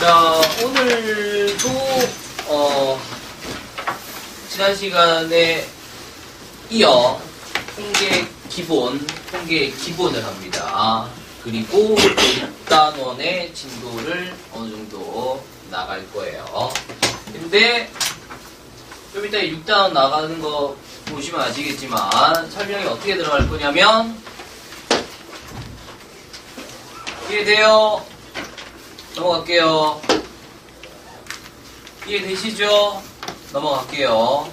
자, 오늘도 지난 시간에 이어 통계 기본을 합니다. 그리고 6단원의 진도를 어느 정도 나갈 거예요. 근데 좀 이따 6단원 나가는 거 보시면 아시겠지만 설명이 어떻게 들어갈 거냐면 이해돼요? 넘어갈게요. 이해되시죠? 넘어갈게요.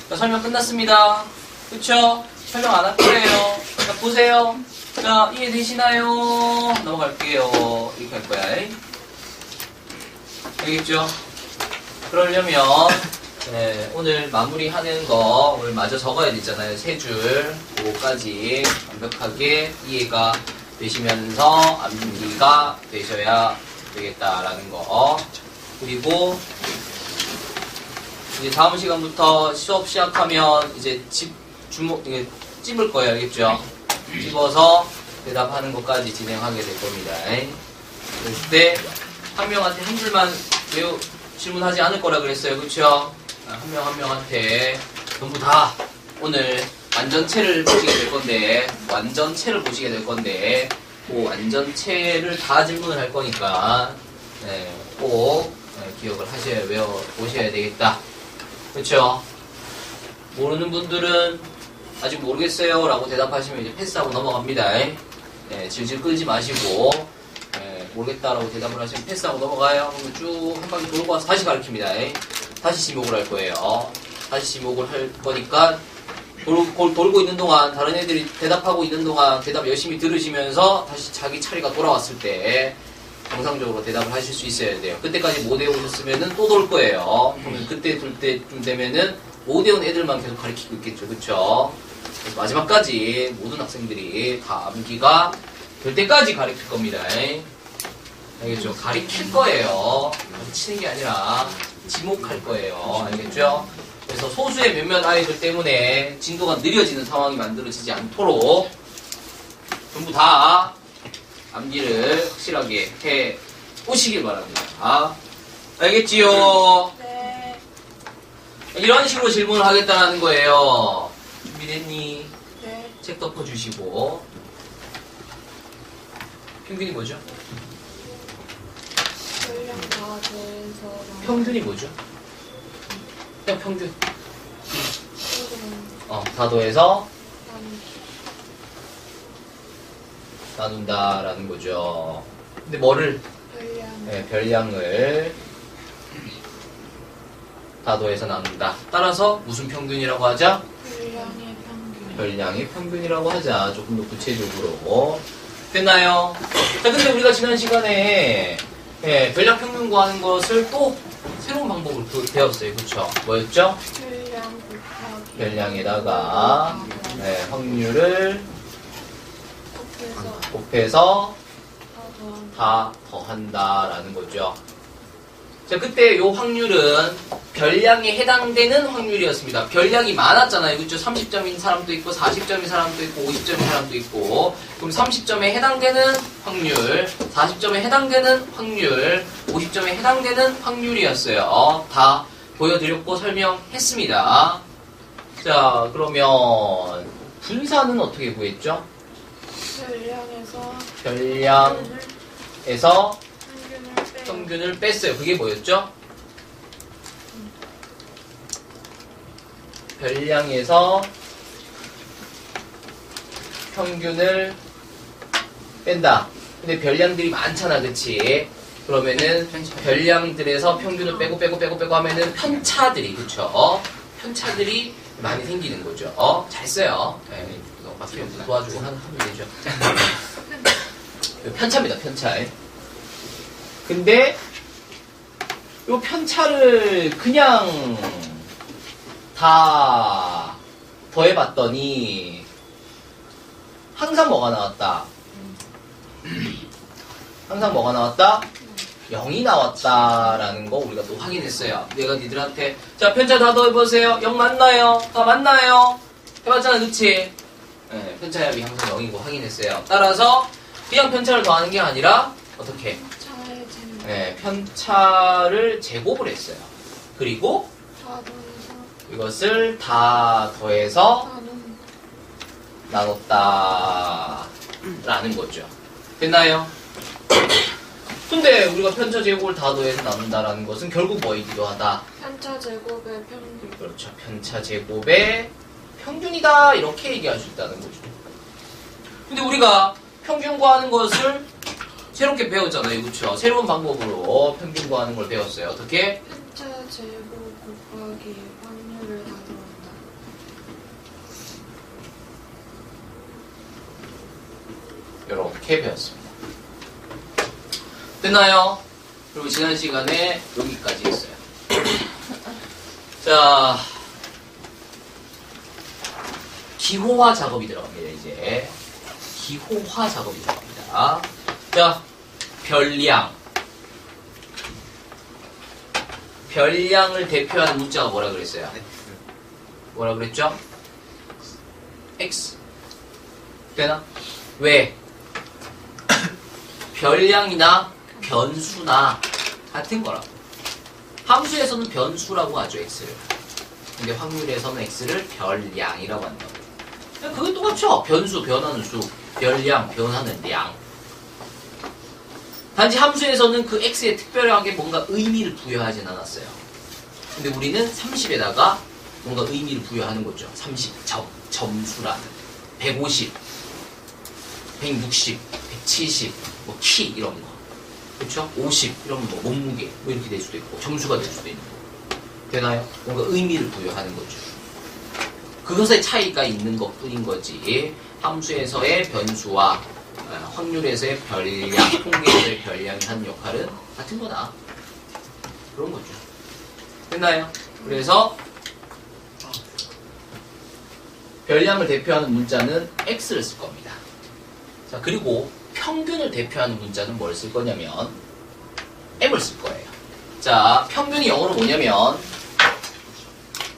자, 설명 끝났습니다. 그쵸? 설명 안 할 거예요. 자, 보세요. 자, 이해되시나요? 넘어갈게요. 이렇게 할 거야. 알겠죠? 그러려면 오늘 마무리하는 거 오늘 마저 적어야 되잖아요. 세 줄, 그거까지 완벽하게 이해가 되시면서 암기가 되셔야 되겠다라는 거. 그리고 이제 다음 시간부터 수업 시작하면 이제 찝을 거예요. 알겠죠? 찝어서 대답하는 것까지 진행하게 될 겁니다. 그랬을 때 한 명한테 한 줄만 질문하지 않을 거라 그랬어요. 그쵸? 한 명 한 명한테 전부 다 오늘 완전체를 보시게 될 건데 그 완전체를 다 질문을 할 거니까 꼭 기억을 하셔야 외워보셔야 되겠다. 그쵸? 모르는 분들은 아직 모르겠어요 라고 대답하시면 이제 패스하고 넘어갑니다. 질질 끌지 마시고 모르겠다라고 대답을 하시면 패스하고 넘어가요. 그러면 쭉 한 바퀴 돌고 와서 다시 가르칩니다. 다시 지목을 할 거예요. 다시 지목을 할 거니까 돌고 있는 동안 다른 애들이 대답하고 있는 동안 대답 열심히 들으시면서 다시 자기 차례가 돌아왔을 때 정상적으로 대답을 하실 수 있어야 돼요. 그때까지 못 외우셨으면 또 돌 거예요. 그러면 그때 돌 때쯤 되면은 못 외운 애들만 계속 가르치고 있겠죠. 그쵸? 그래서 마지막까지 모든 학생들이 다 암기가 될 때까지 가르칠 겁니다. 알겠죠? 가르칠 거예요. 가르치는 게 아니라 지목할 거예요. 알겠죠? 그래서 소수의 몇몇 아이들 때문에 진도가 느려지는 상황이 만들어지지 않도록 전부 다 암기를 확실하게 해 오시길 바랍니다. 알겠지요? 네. 이런 식으로 질문을 하겠다는 거예요. 준비됐니? 네. 책 덮어주시고. 평균이 뭐죠? 전량 다 돼서 평균이 뭐죠? 그냥 평균. 다 더해서 나눈다라는 거죠. 근데 뭐를? 별량을 다 더해서 나눈다. 따라서 무슨 평균이라고 하자? 별량의 평균. 별량의 평균이라고 하자. 조금 더 구체적으로. 됐나요? 자, 근데 우리가 지난 시간에 별량 평균 구하는 것을 또 새로운 방법을 배웠어요. 그쵸? 뭐였죠? 별량 곱하기 별량에다가 확률을 곱해서 다 더한다라는 거죠. 자, 그때 요 확률은 별량에 해당되는 확률이었습니다. 별량이 많았잖아요. 그죠? 30점인 사람도 있고 40점인 사람도 있고 50점인 사람도 있고. 그럼 30점에 해당되는 확률, 40점에 해당되는 확률, 50점에 해당되는 확률이었어요. 다 보여드렸고 설명했습니다. 자, 그러면 분산은 어떻게 구했죠? 별량에서 평균을 뺐어요. 그게 뭐였죠? 별량에서 평균을 뺀다. 근데 별량들이 많잖아, 그치? 그러면은 별량들에서 평균을 빼고 하면은 편차들이, 그쵸? 편차들이 많이 생기는 거죠. 잘 써요. 박수형 도와주고 하면 되죠. 편차입니다, 편차. 근데 이 편차를 그냥 다 더해봤더니 항상 뭐가 나왔다? 0이 나왔다라는 거 우리가 또 확인했어요. 내가 니들한테 자, 편차 다 더해보세요. 0 맞나요? 다 맞나요? 해봤잖아, 그치? 편차합이 항상 0이고 확인했어요. 따라서 그냥 편차를 더하는 게 아니라 어떻게? 차의 네, 편차를 제곱을 했어요. 그리고 다 더해서 이것을 다 더해서 나눈 나눴다 라는 거죠. 됐나요? 근데 우리가 편차 제곱을 다 더해서 나눈다라는 것은 결국 뭐이기도 하다. 편차 제곱의 평균. 그렇죠. 편차 제곱의 평균이다 이렇게 얘기할 수 있다는 거죠. 근데 우리가 평균 구하는 것을 새롭게 배웠잖아요. 그렇죠? 새로운 방법으로 평균 구하는 걸 배웠어요. 어떻게? 편차 제곱 곱하기 확률을 다 더한다. 이렇게 배웠습니다. 됐나요? 그리고 지난 시간에 여기까지 했어요. 자, 기호화 작업이 들어갑니다. 이제 기호화 작업이 들어갑니다. 자, 별량을 대표하는 문자가 뭐라 그랬어요? 뭐라 그랬죠? X. 되나? 왜? 별량이나 변수나 같은 거라고. 함수에서는 변수라고 하죠, X를. 근데 확률에서는 X를 별량이라고 한다고. 그게 똑같죠? 변수, 변하는 수, 별량, 변하는 량. 단지 함수에서는 그 X에 특별하게 뭔가 의미를 부여하진 않았어요. 근데 우리는 30에다가 뭔가 의미를 부여하는 거죠. 30점, 점수라는. 150, 160, 170, 뭐 키 이런 거. 그렇죠? 50 이런 거, 몸무게 뭐 이렇게 될 수도 있고 점수가 될 수도 있는 거. 되나요? 뭔가 의미를 부여하는 거죠. 그것의 차이가 있는 것뿐인 거지. 함수에서의 변수와 확률에서의 별량, 통계에서의 별량이 하는 역할은 같은 거다. 그런 거죠. 됐나요? 그래서 별량을 대표하는 문자는 X를 쓸 겁니다. 자, 그리고 평균을 대표하는 문자는 뭘 쓸 거냐면 M을 쓸 거예요. 자, 평균이 영어로 뭐냐면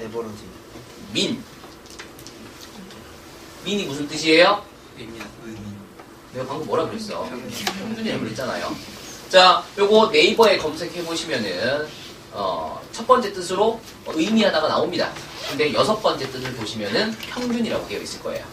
에버런지 민이 무슨 뜻이에요? 의미 내가 방금 뭐라 그랬어? 평균이라고 그랬잖아요. 자, 요거 네이버에 검색해 보시면은 첫 번째 뜻으로 의미하다가 나옵니다. 근데 6번째 뜻을 보시면은 평균이라고 되어 있을 거예요.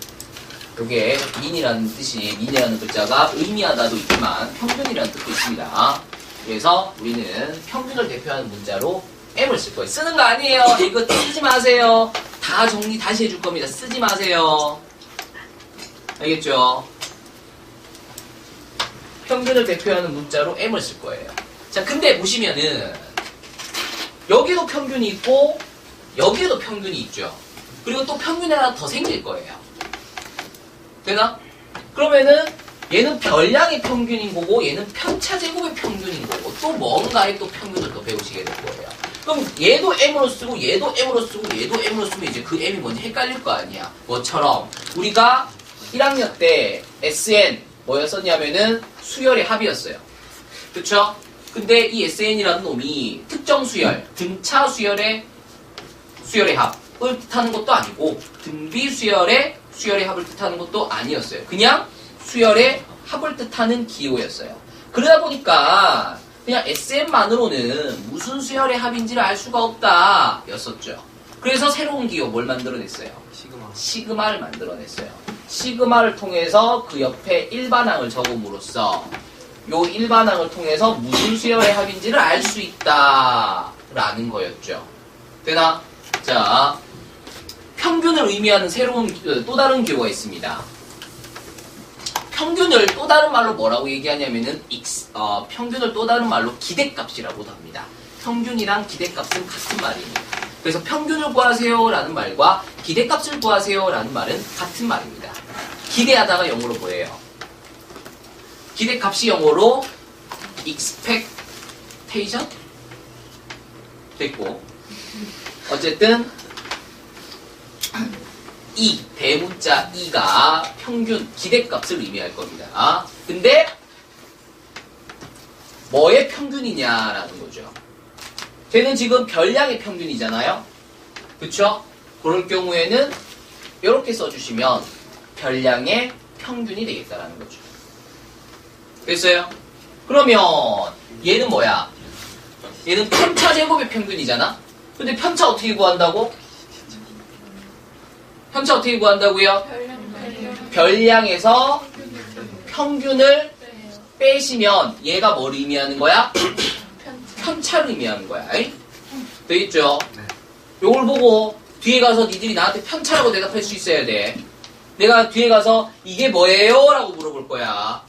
요게 민이라는 뜻이, 민이라는 글자가 의미하다도 있지만 평균이라는 뜻도 있습니다. 그래서 우리는 평균을 대표하는 문자로 M을 쓸 거예요. 쓰는 거 아니에요. 이거 쓰지 마세요. 다 정리 다시 해줄 겁니다. 쓰지 마세요. 알겠죠? 평균을 대표하는 문자로 M을 쓸 거예요. 자, 근데 보시면은 여기도 평균이 있고 여기에도 평균이 있죠. 그리고 또 평균이 하나 더 생길 거예요. 되나? 그러면은 얘는 별량의 평균인 거고 얘는 편차제곱의 평균인 거고 또 뭔가의 또 평균을 또 배우시게 될 거예요. 그럼 얘도 M으로 쓰고 얘도 M으로 쓰고 얘도 M으로 쓰면 이제 그 M이 뭔지 헷갈릴 거 아니야. 뭐처럼 우리가 1학년 때 SN 뭐였었냐면은 수열의 합이었어요. 그쵸? 근데 이 SN이라는 놈이 특정 수열, 등차 수열의 합을 뜻하는 것도 아니고 등비 수열의 합을 뜻하는 것도 아니었어요. 그냥 수열의 합을 뜻하는 기호였어요. 그러다 보니까 그냥 SN만으로는 무슨 수열의 합인지를 알 수가 없다 였었죠. 그래서 새로운 기호 뭘 만들어냈어요? 시그마를 만들어냈어요. 시그마를 통해서 그 옆에 일반항을 적음으로써 요 일반항을 통해서 무슨 수열의 합인지를 알 수 있다라는 거였죠. 되나? 자, 평균을 의미하는 새로운 또 다른 기호가 있습니다. 평균을 또 다른 말로 뭐라고 얘기하냐면은 평균을 또 다른 말로 기대값이라고도 합니다. 평균이랑 기대값은 같은 말입니다. 그래서 평균을 구하세요라는 말과 기대값을 구하세요라는 말은 같은 말입니다. 기대하다가 영어로 뭐예요? 기대값이 영어로 expectation 됐고 어쨌든 이 대문자 이가 평균 기대값을 의미할 겁니다. 근데 뭐의 평균이냐라는 거죠. 걔는 지금 별량의 평균이잖아요. 그쵸? 그럴 경우에는 이렇게 써주시면 별량의 평균이 되겠다라는 거죠. 됐어요? 그러면 얘는 뭐야? 얘는 편차 제곱의 평균이잖아? 근데 편차 어떻게 구한다고? 편차 어떻게 구한다고요? 별량에서 평균을 빼시면 얘가 뭘 의미하는 거야? 편차를 의미하는 거야. 되겠죠? 요걸 보고 뒤에 가서 니들이 나한테 편차라고 대답할 수 있어야 돼. 내가 뒤에 가서 이게 뭐예요? 라고 물어볼 거야.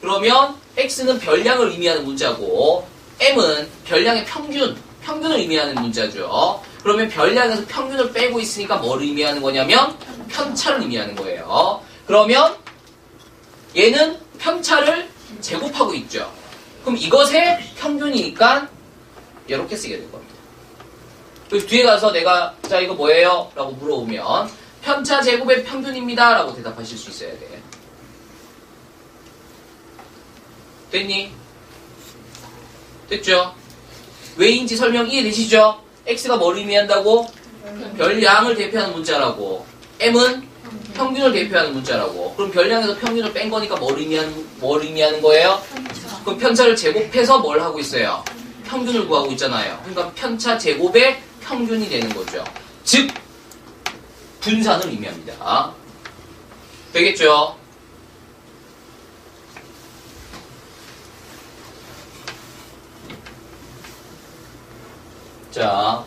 그러면 X는 별량을 의미하는 문자고 M은 별량의 평균을 의미하는 문자죠. 그러면 별량에서 평균을 빼고 있으니까 뭘 의미하는 거냐면 편차를 의미하는 거예요. 그러면 얘는 편차를 제곱하고 있죠. 그럼 이것의 평균이니까 이렇게 쓰게 될 겁니다. 그래서 뒤에 가서 내가 자 이거 뭐예요? 라고 물어보면 편차 제곱의 평균입니다. 라고 대답하실 수 있어야 돼. 됐니? 됐죠? 왜인지 설명 이해되시죠? X가 뭘 의미한다고? 별량을 대표하는 문자라고. M은 평균을 대표하는 문자라고. 그럼 별량에서 평균을 뺀 거니까 뭘 의미하는 거예요? 그럼 편차를 제곱해서 뭘 하고 있어요? 평균을 구하고 있잖아요. 그러니까 편차 제곱의 평균이 되는 거죠. 즉 분산을 의미합니다. 되겠죠? 자,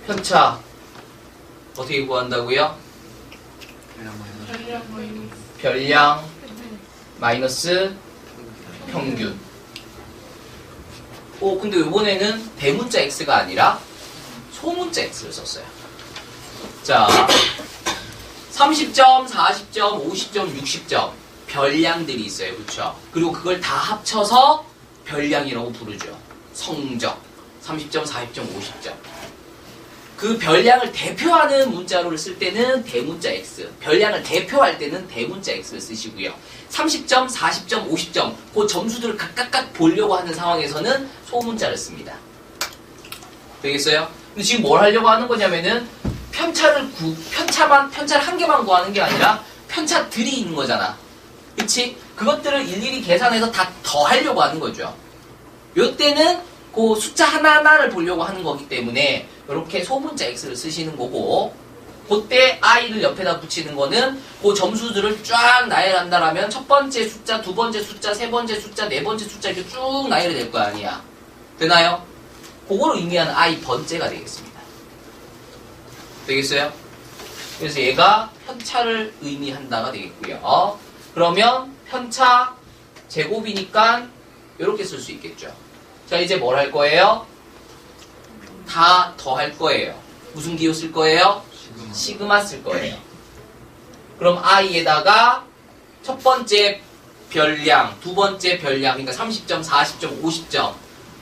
편차 어떻게 구한다고요? 별량 마이너스 평균. 근데 이번에는 대문자 X가 아니라 소문자 X를 썼어요. 자, 30점, 40점, 50점, 60점 별량들이 있어요. 그렇죠? 그리고 그걸 다 합쳐서 별량이라고 부르죠. 성적 30점, 40점, 50점. 그 별량을 대표하는 문자로를 쓸 때는 대문자 X, 별량을 대표할 때는 대문자 X를 쓰시고요. 30점, 40점, 50점 그 점수들을 각각 보려고 하는 상황에서는 소문자를 씁니다. 되겠어요? 근데 지금 뭘 하려고 하는 거냐면은 편차를 한 개만 구하는 게 아니라 편차들이 있는 거잖아. 그치? 그것들을 일일이 계산해서 다 더하려고 하는 거죠. 요때는 그 숫자 하나하나를 보려고 하는 거기 때문에 이렇게 소문자 X를 쓰시는 거고, 그때 I를 옆에다 붙이는 거는 그 점수들을 쫙 나열한다라면 첫 번째 숫자, 두 번째 숫자, 세 번째 숫자, 네 번째 숫자 이렇게 쭉 나열이 될 거 아니야. 되나요? 그거를 의미하는 I 번째가 되겠습니다. 되겠어요? 그래서 얘가 편차를 의미한다가 되겠고요. 그러면 편차 제곱이니까 이렇게 쓸 수 있겠죠. 자, 이제 뭘 할 거예요? 다 더할 거예요. 무슨 기호 쓸 거예요? 시그마 쓸 거예요. 그럼 I에다가 첫 번째 별량, 두 번째 별량, 그러니까 30점, 40점, 50점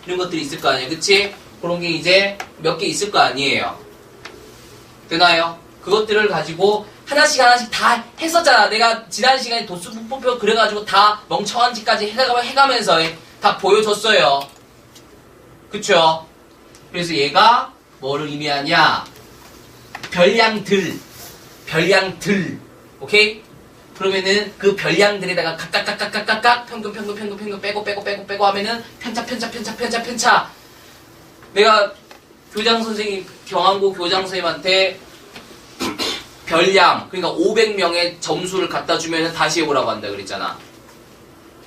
이런 것들이 있을 거 아니에요. 그치? 그런 게 이제 몇 개 있을 거 아니에요. 되나요? 그것들을 가지고 하나씩 다 했었잖아. 내가 지난 시간에 도수분법표 그래가지고 다 멍청한 짓까지 해가면서 다 보여줬어요. 그쵸? 그래서 얘가 뭐를 의미하냐? 별량들. 오케이? 그러면은 그 별량들에다가 각각 평균 빼고 하면은 편차. 내가 교장 선생님, 경항고 교장 선생님한테 별량, 그러니까 500명의 점수를 갖다 주면은 다시 해보라고 한다 그랬잖아.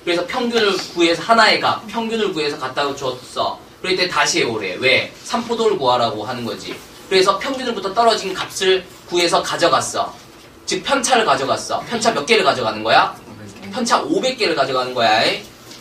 그래서 평균을 구해서 하나의 값, 평균을 구해서 갖다 줬어. 그럴 때 다시 해오래. 왜? 삼포도를 구하라고 하는 거지. 그래서 평균으로부터 떨어진 값을 구해서 가져갔어. 즉 편차를 가져갔어. 편차 몇 개를 가져가는 거야? 편차 500개를 가져가는 거야.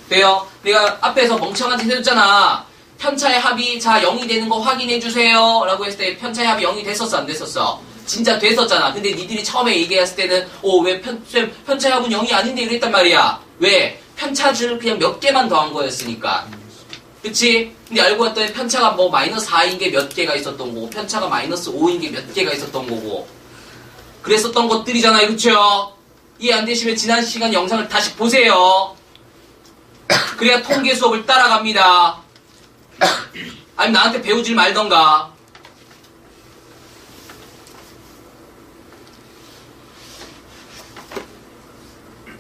돼요? 내가 앞에서 멍청한 짓 해줬잖아. 편차의 합이 자 0이 되는 거 확인해 주세요 라고 했을 때 편차의 합이 0이 됐었어 안 됐었어? 진짜 됐었잖아. 근데 니들이 처음에 얘기했을 때는 왜 편차의 합은 0이 아닌데 이랬단 말이야. 왜? 편차를 그냥 몇 개만 더한 거였으니까. 그치? 근데 알고 봤더니 편차가 뭐 마이너스 4인 게 몇 개가 있었던 거고 편차가 마이너스 5인 게 몇 개가 있었던 거고 그랬었던 것들이잖아요. 그쵸? 이해 안 되시면 지난 시간 영상을 다시 보세요. 그래야 통계 수업을 따라갑니다. 아니면 나한테 배우질 말던가.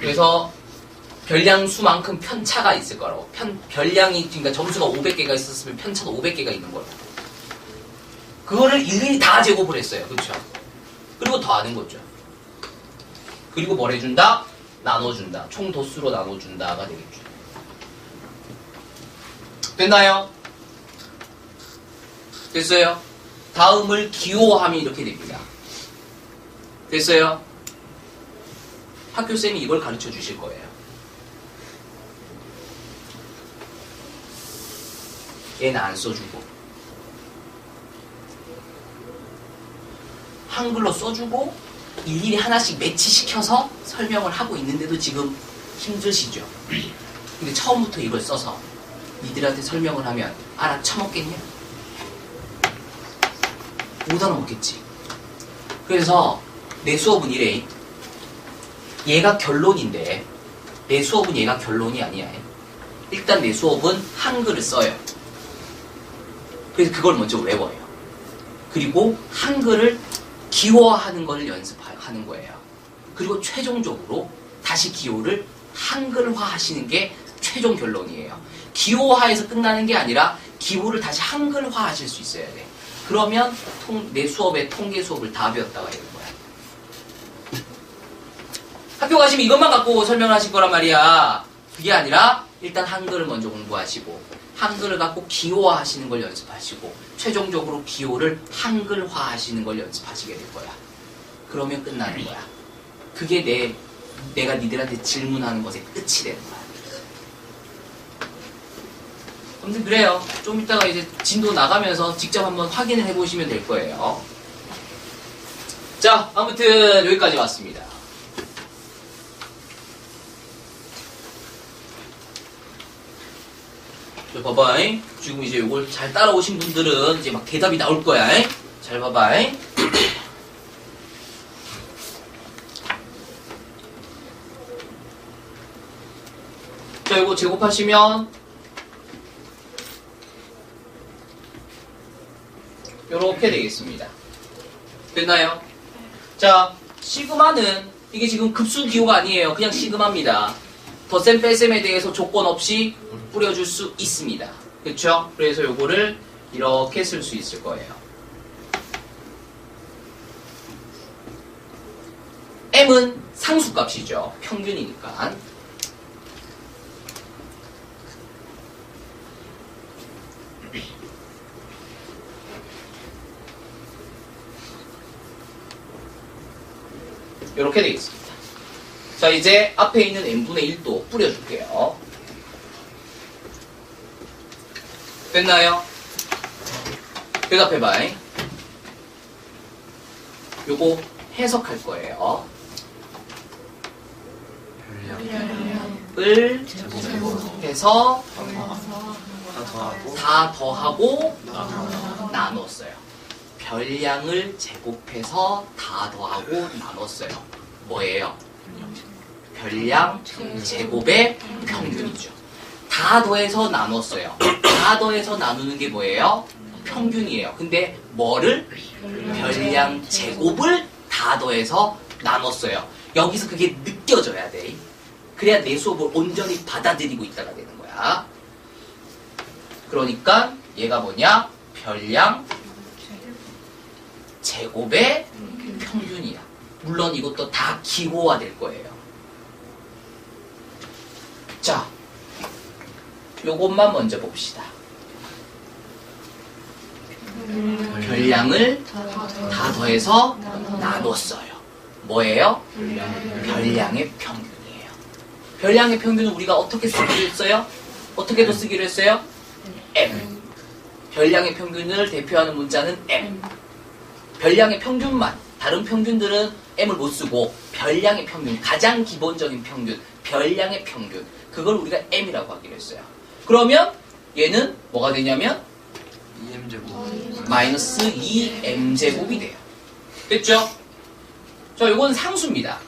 그래서 별량수만큼 편차가 있을 거라고. 별량이, 그러니까 점수가 500개가 있었으면 편차도 500개가 있는 거라고. 그거를 일일이 다 제곱을 했어요. 그렇죠? 그리고 더하는 거죠. 그리고 뭘 해준다? 나눠준다. 총 도수로 나눠준다가 되겠죠. 됐나요? 됐어요? 다음을 기호함이 이렇게 됩니다. 됐어요? 학교쌤이 이걸 가르쳐 주실 거예요. 얘는 안 써주고 한글로 써주고 일일이 하나씩 매치시켜서 설명을 하고 있는데도 지금 힘드시죠? 근데 처음부터 이걸 써서 니들한테 설명을 하면 알아쳐먹겠냐? 못 알아먹겠지. 그래서 내 수업은 이래. 얘가 결론인데 내 수업은 얘가 결론이 아니야. 일단 내 수업은 한글을 써요. 그래서 그걸 먼저 외워요. 그리고 한글을 기호화하는 걸 연습하는 거예요. 그리고 최종적으로 다시 기호를 한글화 하시는 게 최종 결론이에요. 기호화에서 끝나는 게 아니라 기호를 다시 한글화 하실 수 있어야 돼. 그러면 내 수업의 통계 수업을 다 배웠다가 되는 거야. 학교 가시면 이것만 갖고 설명하실 거란 말이야. 그게 아니라 일단 한글을 먼저 공부하시고 한글을 갖고 기호화 하시는 걸 연습하시고 최종적으로 기호를 한글화 하시는 걸 연습하시게 될 거야. 그러면 끝나는 거야. 그게 내가 니들한테 질문하는 것의 끝이 되는 거야. 아무튼 그래요. 좀 이따가 이제 진도 나가면서 직접 한번 확인을 해보시면 될 거예요. 자, 아무튼 여기까지 왔습니다. 자, 봐봐. 지금 이제 이걸 잘 따라오신 분들은 이제 막 대답이 나올 거야. 잘 봐봐. 자, 이거 제곱하시면 요렇게 되겠습니다. 됐나요? 자, 시그마는 이게 지금 급수 기호가 아니에요. 그냥 시그마입니다. 덧셈 뺄셈에 대해서 조건 없이 뿌려줄 수 있습니다. 그렇죠? 그래서 요거를 이렇게 쓸 수 있을 거예요. m은 상수값이죠. 평균이니까. 이렇게 되어 있습니다. 자, 이제 앞에 있는 n분의 1도 뿌려줄게요. 됐나요? 대답해봐. 요거 해석할 거예요. 을 해서 다 더하고 나눴어요. 별량을 제곱해서 다 더하고 나눴어요. 뭐예요? 별량 제곱의 평균이죠. 다 더해서 나눴어요. 다 더해서 나누는 게 뭐예요? 평균이에요. 근데 뭐를? 별량 제곱을 다 더해서 나눴어요. 여기서 그게 느껴져야 돼. 그래야 내 수업을 온전히 받아들이고 있다가 되는 거야. 그러니까 얘가 뭐냐? 별량 제곱의 평균이야. 물론 이것도 다 기호화 될 거예요. 자, 요것만 먼저 봅시다. 별량을 다 더해서 나눴어요. 뭐예요? 별량의 평균이에요. 별량의 평균은 우리가 어떻게 쓰기로 했어요? 어떻게도 쓰기로 했어요? M. 별량의 평균을 대표하는 문자는 M. 별량의 평균만, 다른 평균들은 M을 못 쓰고 별량의 평균, 가장 기본적인 평균, 별량의 평균, 그걸 우리가 M이라고 하기로 했어요. 그러면 얘는 뭐가 되냐면 2m제곱 마이너스 2m제곱이 돼요. 됐죠? 자, 이건 상수입니다.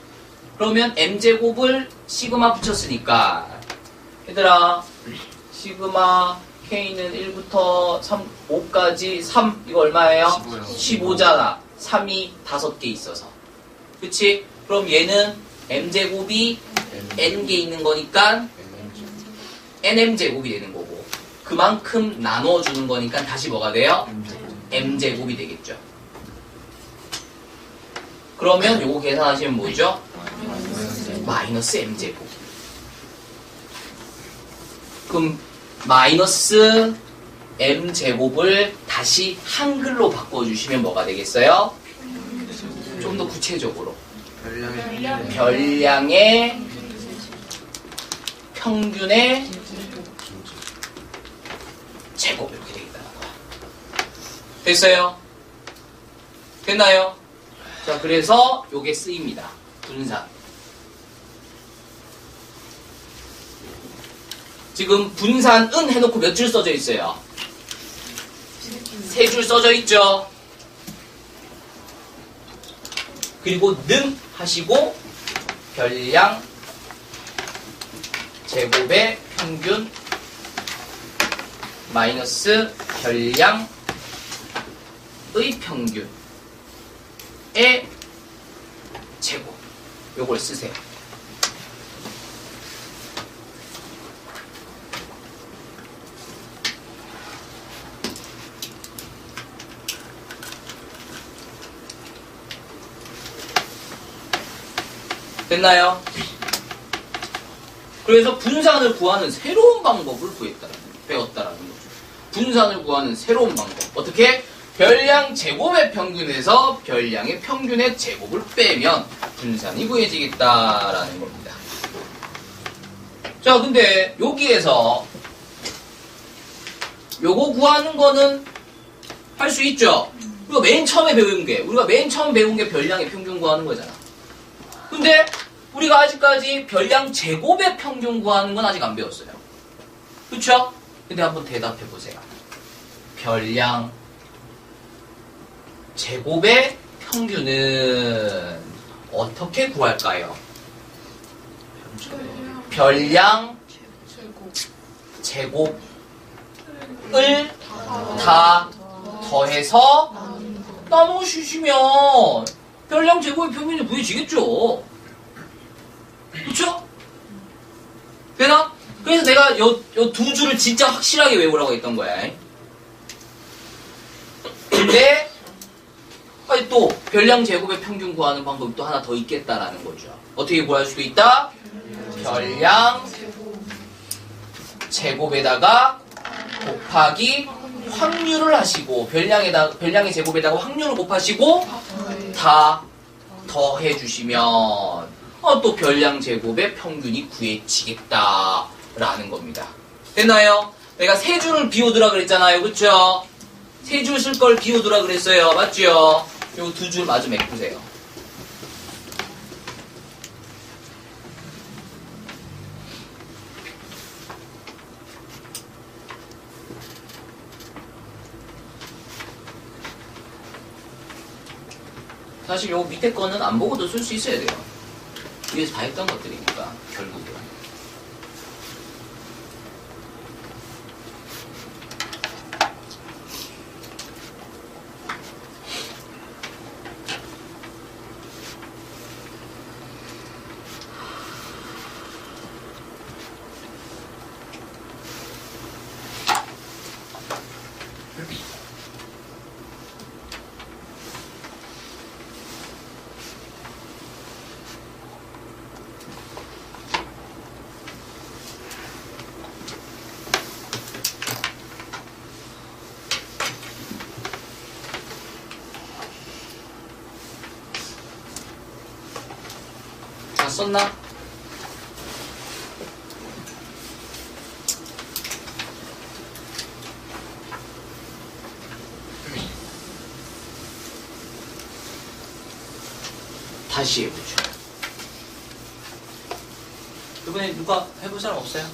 그러면 m제곱을 시그마 붙였으니까 얘들아, 시그마 k는 1부터 5까지 3, 이거 얼마예요? 15잖아. 3이 5개 있어서. 그치? 그럼 얘는 m제곱이 n개 있는 거니까 nm제곱이 되는 거고 그만큼 나눠주는 거니까 다시 뭐가 돼요? m제곱이 되겠죠. 그러면 요거 계산하시면 뭐죠? 마이너스 m제곱. 그럼 마이너스 m제곱을 다시 한글로 바꿔주시면 뭐가 되겠어요? 좀 더 구체적으로 별량의 평균의 제곱 이렇게 되겠다는 거야. 됐어요? 됐나요? 자, 그래서 요게 쓰입니다. 분산. 지금 분산은 해놓고 몇 줄 써져 있어요? 3줄 써져 있죠? 그리고 는 하시고 별량 제곱의 평균 마이너스 별량의 평균의 제곱 요걸 쓰세요. 됐나요? 그래서 분산을 구하는 새로운 방법을 배웠다라는 거죠. 분산을 구하는 새로운 방법. 어떻게? 별량 제곱의 평균에서 별량의 평균의 제곱을 빼면 분산이 구해지겠다라는 겁니다. 자, 근데 여기에서 요거 구하는 거는 할 수 있죠? 우리가 맨 처음 배운 게 별량의 평균 구하는 거잖아. 근데 우리가 아직까지 별량 제곱의 평균 구하는 건 아직 안 배웠어요. 그쵸? 근데 한번 대답해 보세요. 별량 제곱의 평균은 어떻게 구할까요? 별량 제곱을 다 더해서 나누시면 별량 제곱의 평균이 구해지겠죠. 그쵸? 되나? 그래서 내가 요 두 줄을 진짜 확실하게 외우라고 했던 거야. 근데 아니 또 별량 제곱의 평균 구하는 방법이 또 하나 더 있겠다라는 거죠. 어떻게 구할 수도 있다? 별량 제곱에다가 곱하기 확률을 하시고 별량의 제곱에다가 확률을 곱하시고 다 더해 주시면 또 별량 제곱의 평균이 구해지겠다라는 겁니다. 됐나요? 내가 3줄을 비워두라 그랬잖아요. 그쵸? 3줄 쓸 걸 비워두라 그랬어요. 맞죠? 요 2줄 마저 메꾸세요. 사실 요 밑에 거는 안 보고도 쓸 수 있어야 돼요. 위에서 다 했던 것들이니까 결국은. 다 썼나? 다시 해보죠. 이번에 누가 해볼 사람 없어요?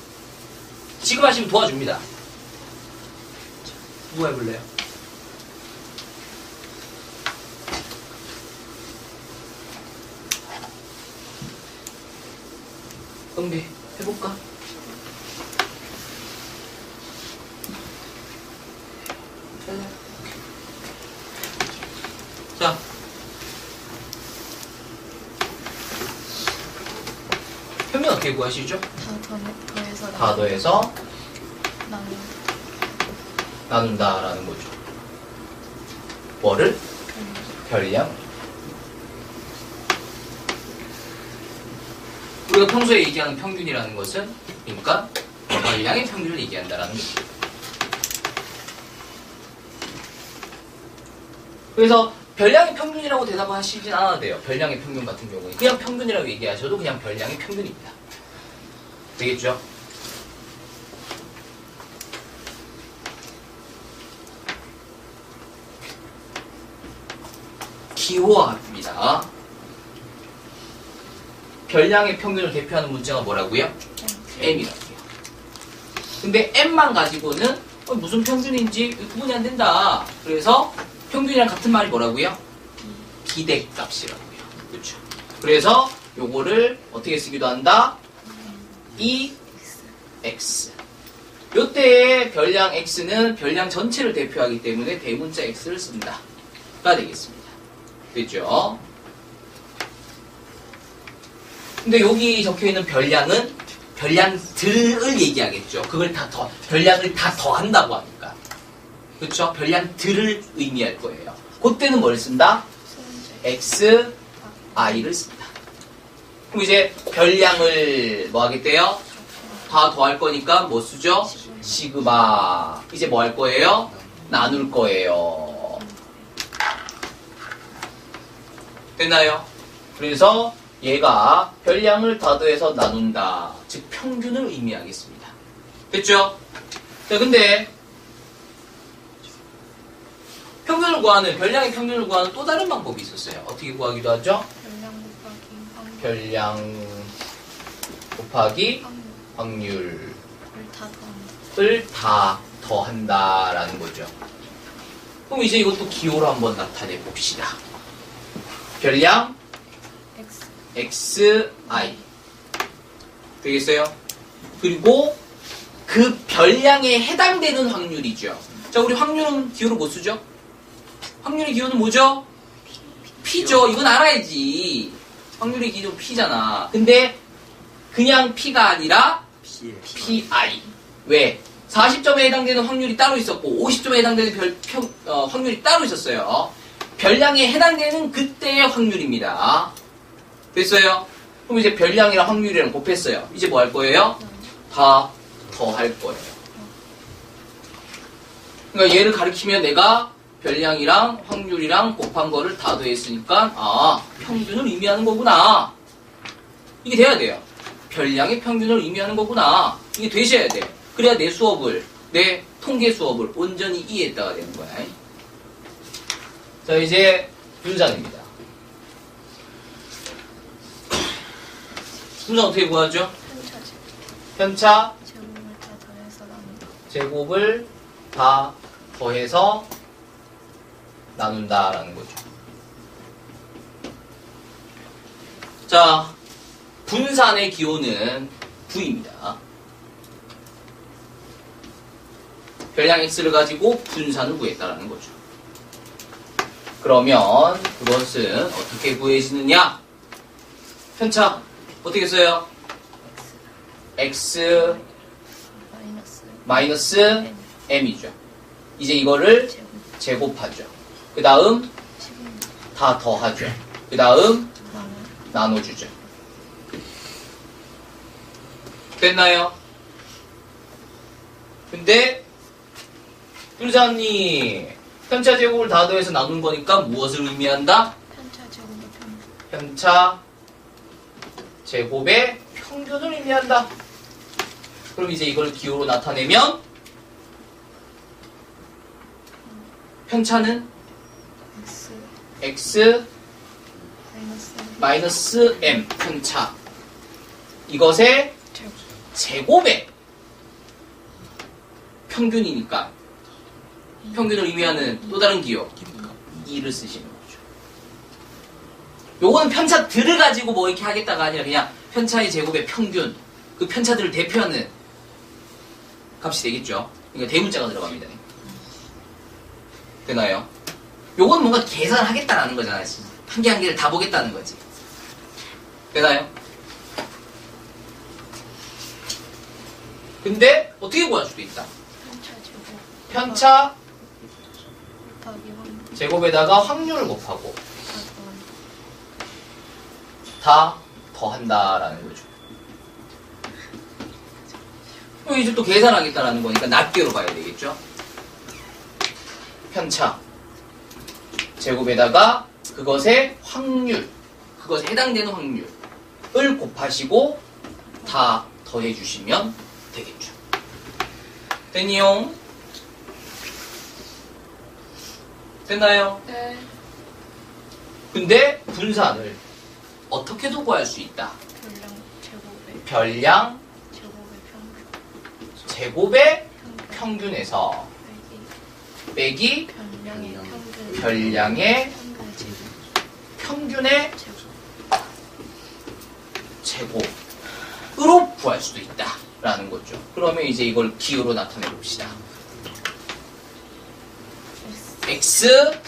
지금 하시면 도와줍니다. 누가 해볼래요? 은비 해볼까? 자, 평균 어떻게 구하시죠? 더해서 다 더해서 나누 나눈다라는 거죠. 뭐를? 별량. 우리가 평소에 얘기하는 평균이라는 것은 그러니까 별량의 평균을 얘기한다라는 거죠. 그래서 별량의 평균이라고 대답을 하시진 않아도 돼요. 별량의 평균 같은 경우에 그냥 평균이라고 얘기하셔도 그냥 별량의 평균입니다. 되겠죠? 기호합입니다. 별량의 평균을 대표하는 문자가 뭐라고요? M이라고요. 근데 M만 가지고는 무슨 평균인지 구분이 안 된다. 그래서 평균이랑 같은 말이 뭐라고요? 비대값이라고요. 그렇죠. 그래서 요거를 어떻게 쓰기도 한다? EX. 요때의 별량 X는 별량 전체를 대표하기 때문에 대문자 X를 쓴다. 가 되겠습니다. 됐죠? 근데 여기 적혀있는 별량은 별량들을 얘기하겠죠. 그걸 별량을 다 더한다고 하니까. 그쵸? 별량들을 의미할 거예요. 그때는 뭘 쓴다? X, I를 쓴다. 그럼 이제 별량을 뭐 하겠대요? 다 더할 거니까 뭐 쓰죠? 시그마. 이제 뭐 할 거예요? 나눌 거예요. 됐나요? 그래서 얘가 별량을 다 더해서 나눈다. 즉 평균을 의미하겠습니다. 됐죠? 자, 근데 평균을 구하는, 별량의 평균을 구하는 또 다른 방법이 있었어요. 어떻게 구하기도 하죠? 별량 곱하기 확률을 다 더한다라는 거죠. 그럼 이제 이것도 기호로 한번 나타내 봅시다. 별량 X, I 되겠어요? 그리고 그 별량에 해당되는 확률이죠. 자, 우리 확률은 기호로 뭐 쓰죠? 확률의 기호는 뭐죠? P죠. 이건 알아야지. 확률의 기호는 P잖아. 근데 그냥 P가 아니라 PI. 왜? 40점에 해당되는 확률이 따로 있었고 50점에 해당되는 확률이 따로 있었어요. 별량에 해당되는 그때의 확률입니다. 됐어요? 그럼 이제 별량이랑 확률이랑 곱했어요. 이제 뭐 할 거예요? 다 더할 거예요. 그러니까 얘를 가리키면 내가 별량이랑 확률이랑 곱한 거를 다 더했으니까 아, 평균을 의미하는 거구나. 이게 돼야 돼요. 별량의 평균을 의미하는 거구나. 이게 되셔야 돼요. 그래야 내 수업을, 내 통계 수업을 온전히 이해했다가 되는 거야. 자, 이제 분산입니다. 분산 어떻게 구하죠? 편차 제곱을 다 더해서 나눈다라는 거죠. 자, 분산의 기호는 9입니다. 별량 x를 가지고 분산을 구했다라는 거죠. 그러면 그것은 어떻게 구해지느냐? 편차 어떻게 써요? x 마이너스 m이죠. 이제 이거를 제곱하죠. 그 다음 다 더하죠. 그 다음 나눠주죠. 됐나요? 근데 뚜르자님 편차 제곱을 다 더해서 나눈 거니까 무엇을 의미한다? 편차 제곱의 평균을 의미한다. 그럼 이제 이걸 기호로 나타내면 편차는 x 마이너스 m 편차 이것의 제곱의 평균이니까 평균을 의미하는 또 다른 기호 2를 쓰시는 거죠. 요거는 편차들을 가지고 뭐 이렇게 하겠다가 아니라 그냥 편차의 제곱의 평균 그 편차들을 대표하는 값이 되겠죠. 그러니까 대문자가 들어갑니다. 되나요? 요건 뭔가 계산하겠다라는 거잖아요. 한 개 한 개를 다 보겠다는 거지. 되나요? 근데 어떻게 구할 수도 있다. 편차 제곱. 편차 곱하기 확률. 제곱에다가 확률을 곱하고 다 더한다. 다 더한다라는 거죠. 그럼 이제 또 계산하겠다라는 거니까 낱개로 봐야 되겠죠. 편차 제곱에다가 그것의 확률, 그것에 해당되는 확률을 곱하시고 다 더해주시면 되겠죠. 됐니요? 됐나요? 네. 근데 분산을 어떻게도 구할 수 있다. 별량 제곱의 별량 제곱의 평균. 제곱의 평균. 평균에서 빼기 빼기 별량의 평균. 별량의 평균 제곱. 평균의 제곱. 제곱으로 구할 수도 있다라는 거죠. 그러면 이제 이걸 기호로 나타내 봅시다. S x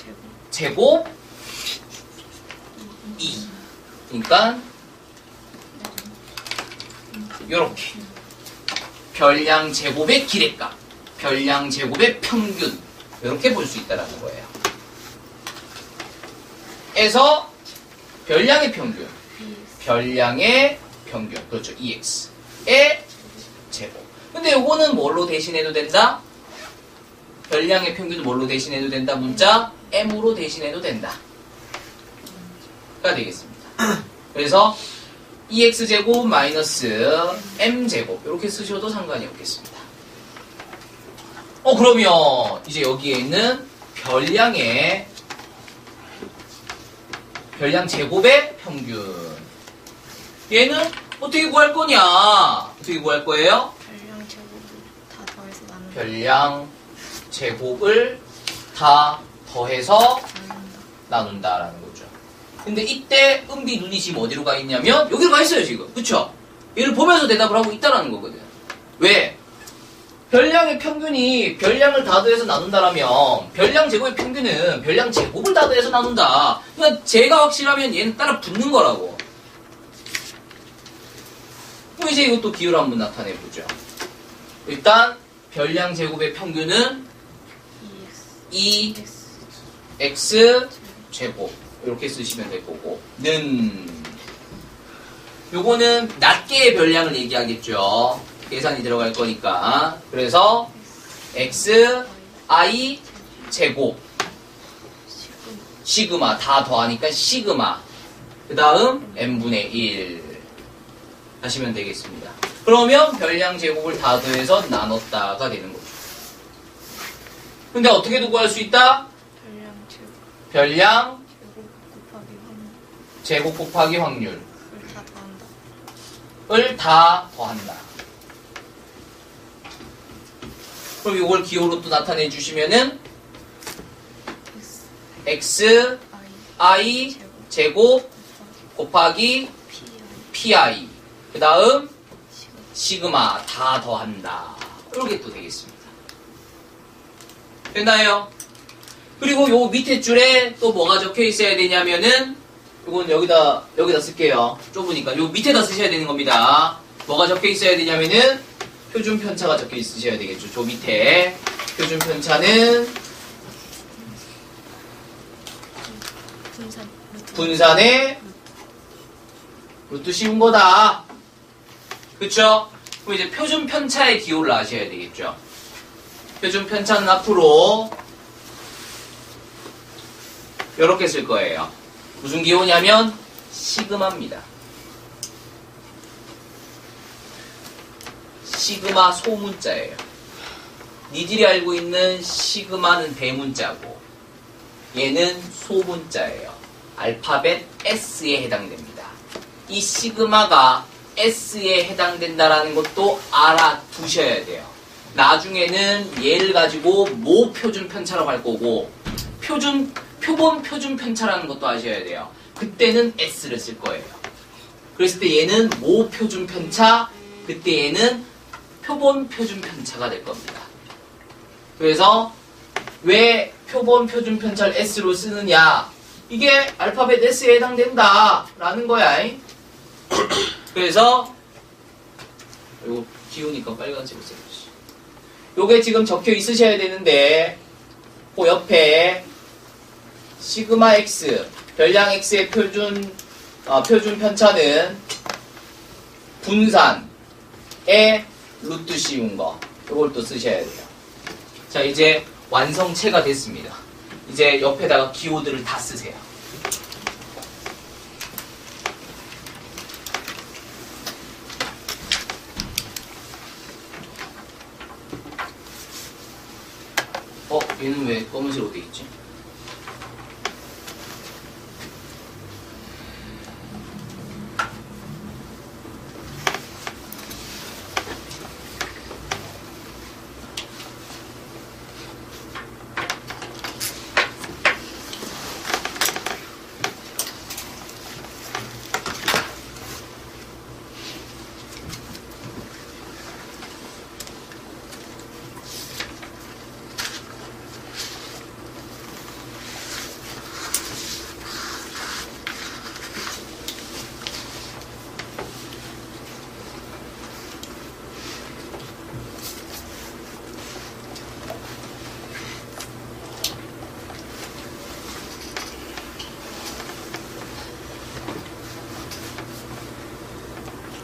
제곱. 제곱 2. 그러니까 이렇게 별량 제곱의 기대값, 별량 제곱의 평균 이렇게 볼 수 있다라는 거예요. 에서 별량의 평균, 별량의 평균, 그렇죠. EX의 제곱. 근데 요거는 뭘로 대신해도 된다? 별량의 평균은 뭘로 대신해도 된다? 문자 M으로 대신해도 된다. 가 되겠습니다. 그래서 EX제곱 마이너스 M제곱 이렇게 쓰셔도 상관이 없겠습니다. 그러면 이제 여기에 있는 별량 제곱의 평균 얘는 어떻게 구할 거냐? 어떻게 구할 거예요? 별량 제곱을 다 더해서 나눈다. 별량 제곱을 다 더해서 나눈다. 나눈다라는 거죠. 근데 이때 은비 눈이 지금 어디로 가 있냐면 여기로 가 있어요 지금. 그쵸? 얘를 보면서 대답을 하고 있다라는 거거든. 왜? 별량의 평균이 별량을 다 더해서 나눈다라면 별량 제곱의 평균은 별량 제곱을 다 더해서 나눈다. 그러니까 제가 확실하면 얘는 따라 붙는 거라고. 그럼 이제 이것도 기호를 한번 나타내 보죠. 일단 별량 제곱의 평균은 EX. 2x 제곱 이렇게 쓰시면 될 거고 는 요거는 낱개의 별량을 얘기하겠죠. 계산이 들어갈 거니까. 그래서 x i 제곱 시그마 다 더하니까 시그마 그 다음 n분의 1 하시면 되겠습니다. 그러면 별량 제곱을 다 더해서 나눴다가 되는 거죠. 근데 어떻게도 구할 수 있다? 별량 제곱. 별량 제곱 곱하기 확률. 제곱 곱하기 확률을 다 더한다. 다 더한다. 그럼 이걸 기호로 또 나타내 주시면은 X. x i 제곱 곱하기 pi 그 다음 시그마 다 더한다. 이렇게 또 되겠습니다. 됐나요? 그리고 요 밑에 줄에 또 뭐가 적혀 있어야 되냐면은 이건 여기다 쓸게요. 좁으니까 요 밑에다 쓰셔야 되는 겁니다. 뭐가 적혀 있어야 되냐면은 표준 편차가 적혀 있으셔야 되겠죠. 저 밑에 표준 편차는 분산의 루트 씌운 거다. 그쵸? 그럼 이제 표준 편차의 기호를 아셔야 되겠죠. 표준 편차는 앞으로 이렇게 쓸 거예요. 무슨 기호냐면 시그마입니다. 시그마 소문자예요. 니들이 알고 있는 시그마는 대문자고 얘는 소문자예요. 알파벳 S에 해당됩니다. 이 시그마가 S에 해당된다라는 것도 알아두셔야 돼요. 나중에는 얘를 가지고 모표준 편차라고 할 거고 표본 표준 편차라는 것도 아셔야 돼요. 그때는 S를 쓸 거예요. 그랬을 때 얘는 모표준 편차, 그때 얘는 표본 표준 편차가 될 겁니다. 그래서 왜 표본 표준 편차를 S로 쓰느냐? 이게 알파벳 S에 해당된다 라는 거야. 그래서 이거 기우니까 빨간색으로 써야지. 요게 지금 적혀 있으셔야 되는데 그 옆에 시그마 x 별량 x의 표준 편차는 분산의 루트 씌운 거 이걸 또 쓰셔야 돼요. 자, 이제 완성체가 됐습니다. 이제 옆에다가 기호들을 다 쓰세요. 얘는 왜 검은색으로 돼 있지?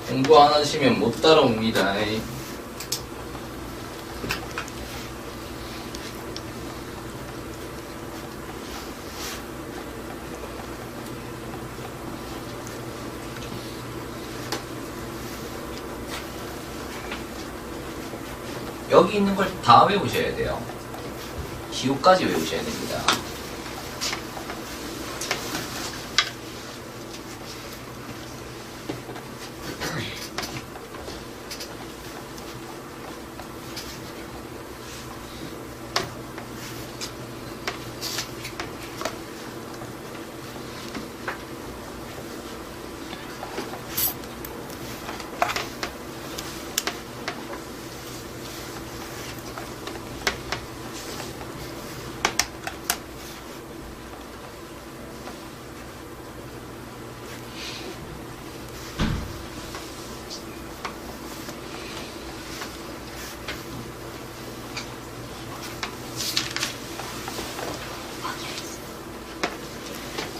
공부 안 하시면 못 따라옵니다. 여기 있는 걸 다 외우셔야 돼요. 기호까지 외우셔야 됩니다.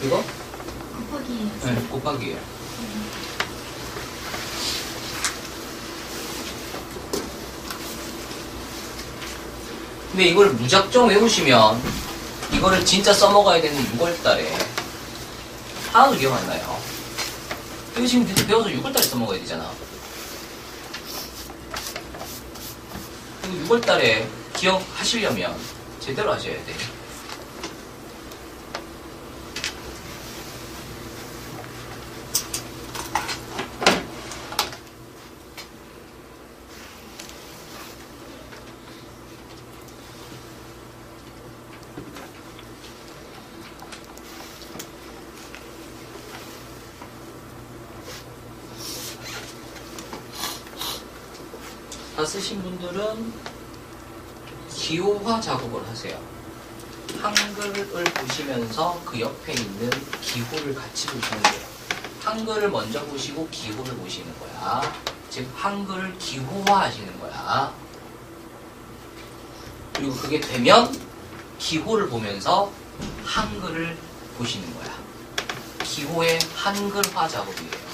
이거? 곱하기예요. 네, 곱하기예요. 근데 이걸 무작정 외우시면 이거를 진짜 써먹어야 되는 6월달에 하나도 기억 안 나요. 이거 지금 배워서 6월달에 써먹어야 되잖아. 이거 6월달에 기억하시려면 제대로 하셔야 돼. 다 쓰신 분들은 기호화 작업을 하세요. 한글을 보시면서 그 옆에 있는 기호를 같이 보시는 거예요. 한글을 먼저 보시고 기호를 보시는 거야. 즉 한글을 기호화 하시는 거야. 그리고 그게 되면 기호를 보면서 한글을 보시는 거야. 기호의 한글화 작업이에요.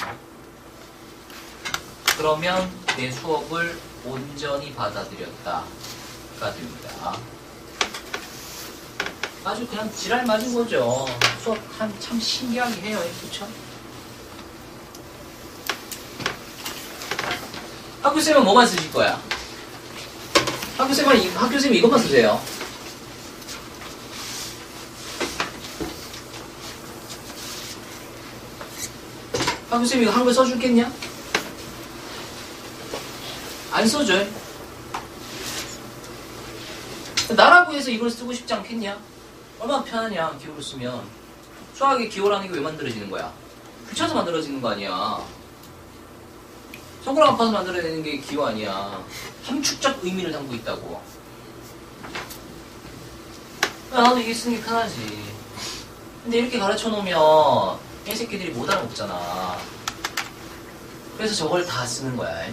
그러면 내 수업을 온전히 받아들였다가 됩니다. 아주 그냥 지랄 맞은 거죠. 수업 참 신기하게 해요. 그쵸? 학교쌤은 뭐만 쓰실 거야? 학교쌤이 이것만 쓰세요. 학교쌤이 이거 한글 써줄겠냐? 안 써줘요. 나라고 해서 이걸 쓰고 싶지 않겠냐? 얼마나 편하냐, 기호를 쓰면. 수학의 기호라는 게 왜 만들어지는 거야? 붙여서 만들어지는 거 아니야. 손가락 아파서 만들어내는 게 기호 아니야. 함축적 의미를 담고 있다고. 나도 이게 쓰는 게 편하지. 근데 이렇게 가르쳐 놓으면 이 새끼들이 못 알아먹잖아. 그래서 저걸 다 쓰는 거야.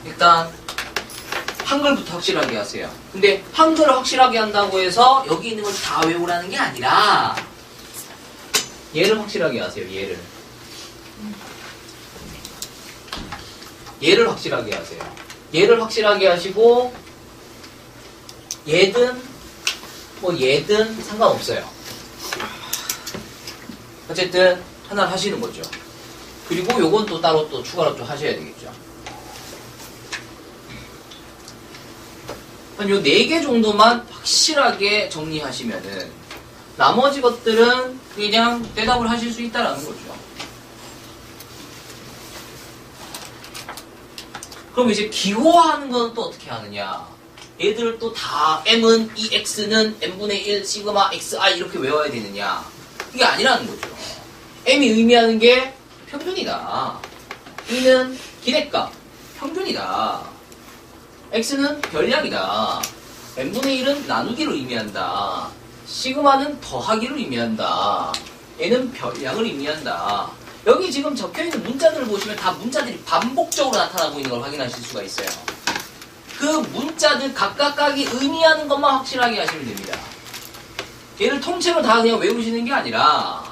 일단 한글부터 확실하게 하세요. 근데 한글을 확실하게 한다고 해서 여기 있는 걸 다 외우라는 게 아니라 얘를 확실하게 하세요. 얘를 확실하게 하세요. 얘를 확실하게 하시고 얘든 뭐 얘든 상관없어요. 어쨌든 하나를 하시는 거죠. 그리고 요건 또 따로 또 추가로 또 하셔야 되겠죠. 한 요 4개 정도만 확실하게 정리하시면은 나머지 것들은 그냥 대답을 하실 수 있다라는 거죠. 그럼 이제 기호화하는 건 또 어떻게 하느냐? 얘들 또 다 m은 x는 n분의 1 시그마 xi 이렇게 외워야 되느냐? 이게 아니라는 거죠. m이 의미하는 게 평균이다. e는 기대값, 평균이다. x는 별량이다. n분의 1은 나누기를 의미한다. 시그마는 더하기를 의미한다. n은 별량을 의미한다. 여기 지금 적혀있는 문자들을 보시면 다 문자들이 반복적으로 나타나고 있는 걸 확인하실 수가 있어요. 그 문자들 각각각이 의미하는 것만 확실하게 하시면 됩니다. 얘를 통째로 다 그냥 외우시는 게 아니라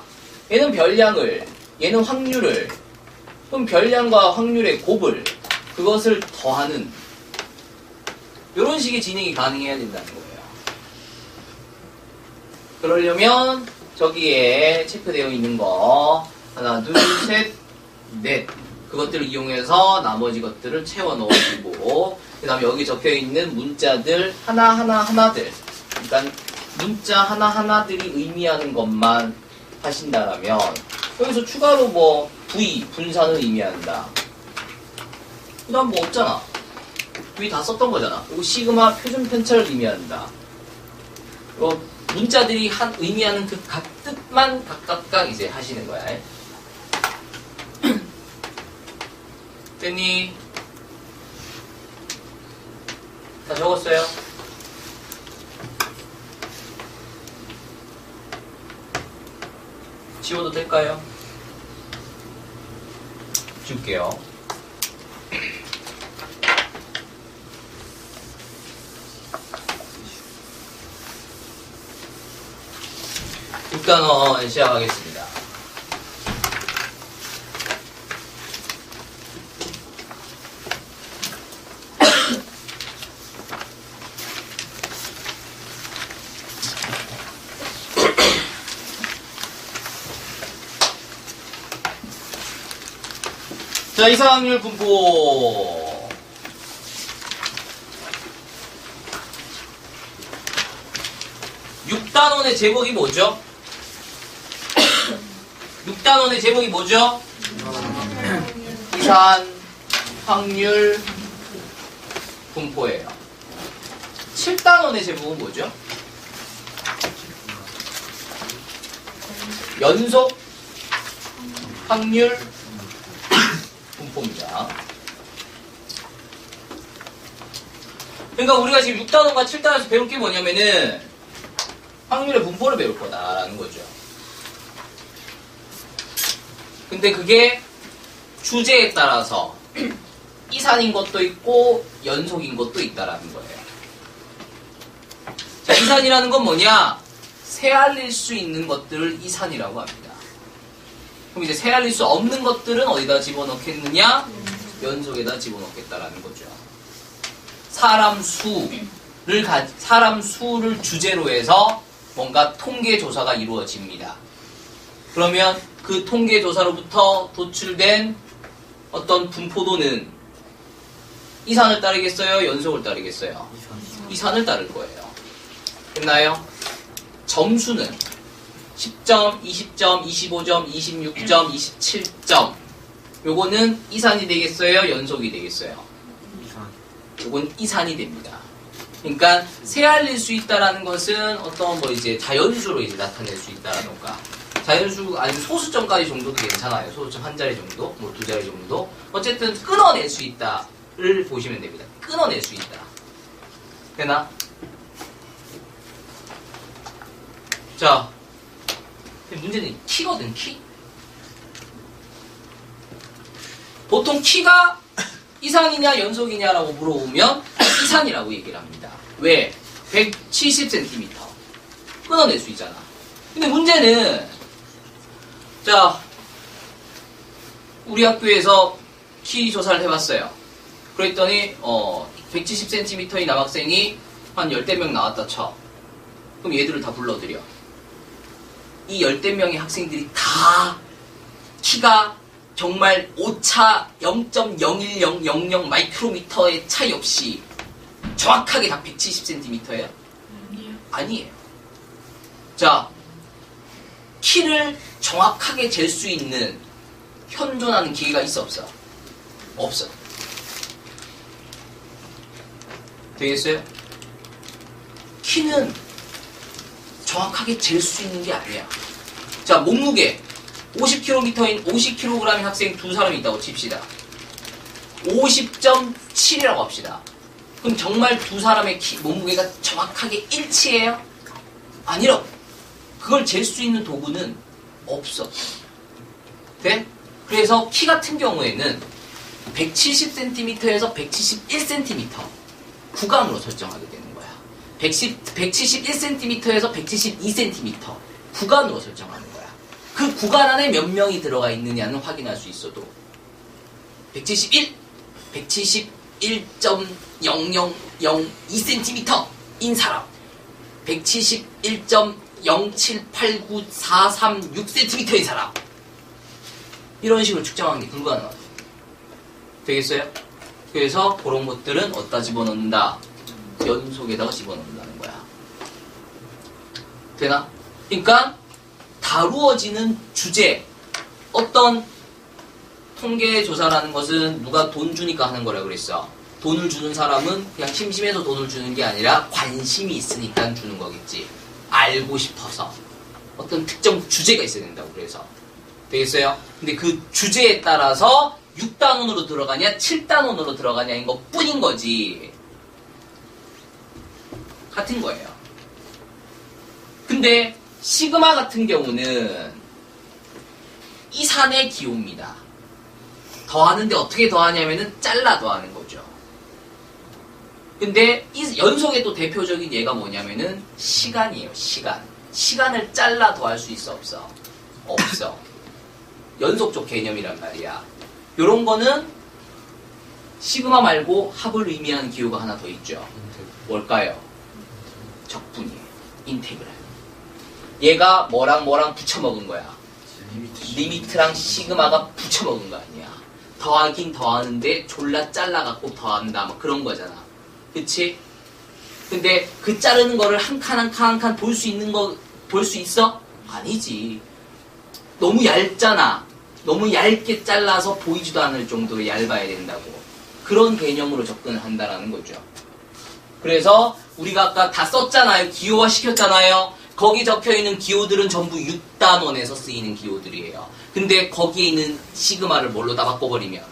얘는 별량을, 얘는 확률을, 그럼 별량과 확률의 곱을, 그것을 더하는 이런 식의 진행이 가능해야 된다는 거예요. 그러려면 저기에 체크되어 있는 거 하나, 둘, 셋, 넷 그것들을 이용해서 나머지 것들을 채워 넣으시고 그 다음에 여기 적혀있는 문자들 하나들 그러니까 문자 하나하나들이 의미하는 것만 하신다라면 여기서 추가로 뭐 V, 분산을 의미한다. 그 다음 뭐 없잖아. V 다 썼던 거잖아. 그리고 시그마 표준 편차를 의미한다. 문자들이 의미하는 그 각 뜻만 각각 이제 하시는 거야. 됐니? 다 적었어요? 지워도 될까요? 지울게요. 육단원 시작하겠습니다. 자, 이상확률 분포. 육단원의 제목이 뭐죠? 6단원의 제목이 뭐죠? 이산 확률 분포예요. 7단원의 제목은 뭐죠? 연속 확률 분포입니다. 그러니까 우리가 지금 6단원과 7단원에서 배울 게 뭐냐면은 확률의 분포를 배울 거다라는 거죠. 근데 그게 주제에 따라서 이산인 것도 있고 연속인 것도 있다라는 거예요. 자, 이산이라는 건 뭐냐? 새알릴 수 있는 것들을 이산이라고 합니다. 그럼 이제 새알릴 수 없는 것들은 어디다 집어넣겠느냐? 연속에다 집어넣겠다라는 거죠. 사람 수를 주제로 해서 뭔가 통계 조사가 이루어집니다. 그러면 그 통계 조사로부터 도출된 어떤 분포도는 이산을 따르겠어요? 연속을 따르겠어요? 이산을 따를 거예요. 됐나요? 점수는 10점, 20점, 25점, 26점, 27점 요거는 이산이 되겠어요? 연속이 되겠어요? 요건 이산이 됩니다. 그러니까 새알릴 수 있다라는 것은 어떤 뭐 이제 자연수로 이제 나타낼 수 있다라던가 자연수 아니면 소수점까지 정도도 괜찮아요. 소수점 한 자리 정도, 뭐 두 자리 정도. 어쨌든 끊어낼 수 있다를 보시면 됩니다. 끊어낼 수 있다. 되나? 자, 문제는 키거든, 키. 보통 키가 이산이냐 연속이냐라고 물어보면 이산이라고 얘기를 합니다. 왜? 170cm 끊어낼 수 있잖아. 근데 문제는 자 우리 학교에서 키 조사를 해봤어요. 그랬더니 170cm인 남학생이 한 10대 명 나왔다 쳐. 그럼 얘들을 다 불러들여. 이 10대 명의 학생들이 다 키가 정말 오차 0.01000 마이크로미터의 차이 없이 정확하게 다 170cm예요? 아니에요. 자, 키를 정확하게 잴 수 있는 현존하는 기계가 있어 없어? 없어. 되겠어요? 키는 정확하게 잴 수 있는 게 아니야. 자, 몸무게 50kg인 50kg인 학생 두 사람이 있다고 칩시다. 50.7이라고 합시다. 그럼 정말 두 사람의 몸무게가 정확하게 일치해요? 아니라 그걸 잴 수 있는 도구는 없어. 네? 그래서 키 같은 경우에는 170cm에서 171cm 구간으로 설정하게 되는 거야. 171cm에서 172cm 구간으로 설정하는 거야. 그 구간 안에 몇 명이 들어가 있느냐는 확인할 수 있어도 171, 171.0002cm인 사람, 171.0789436cm인 사람, 이런 식으로 측정하는 게 불가능하다. 되겠어요? 그래서 그런 것들은 어디다 집어넣는다? 연속에다가 집어넣는다는 거야. 되나? 그러니까 다루어지는 주제, 어떤 통계 조사라는 것은 누가 돈 주니까 하는 거라 그랬어. 돈을 주는 사람은 그냥 심심해서 돈을 주는 게 아니라 관심이 있으니까 주는 거겠지. 알고 싶어서. 어떤 특정 주제가 있어야 된다고 그래서. 되겠어요? 근데 그 주제에 따라서 6단원으로 들어가냐 7단원으로 들어가냐인 것 뿐인 거지. 같은 거예요. 근데 시그마 같은 경우는 이산의 기호입니다. 더하는데 어떻게 더하냐면은 잘라 더하는 거죠. 근데 이 연속의 또 대표적인 예가 뭐냐면은 시간이에요. 시간. 시간을 잘라 더할 수 있어 없어? 없어. 연속적 개념이란 말이야. 요런 거는 시그마 말고 합을 의미하는 기호가 하나 더 있죠. 뭘까요? 적분이에요. 인테그랄. 얘가 뭐랑 뭐랑 붙여먹은 거야. 리미트랑 시그마가 붙여먹은 거 아니야. 더하긴 더하는데 졸라 잘라갖고 더한다. 막 그런 거잖아. 그치? 근데 그 자르는 거를 한 칸 한 칸 한 칸 볼 수 있는 거 볼 수 있어? 아니지. 너무 얇잖아. 너무 얇게 잘라서 보이지도 않을 정도로 얇아야 된다고. 그런 개념으로 접근을 한다라는 거죠. 그래서 우리가 아까 다 썼잖아요. 기호화 시켰잖아요. 거기 적혀있는 기호들은 전부 6단원에서 쓰이는 기호들이에요. 근데 거기에 있는 시그마를 뭘로 다 바꿔버리면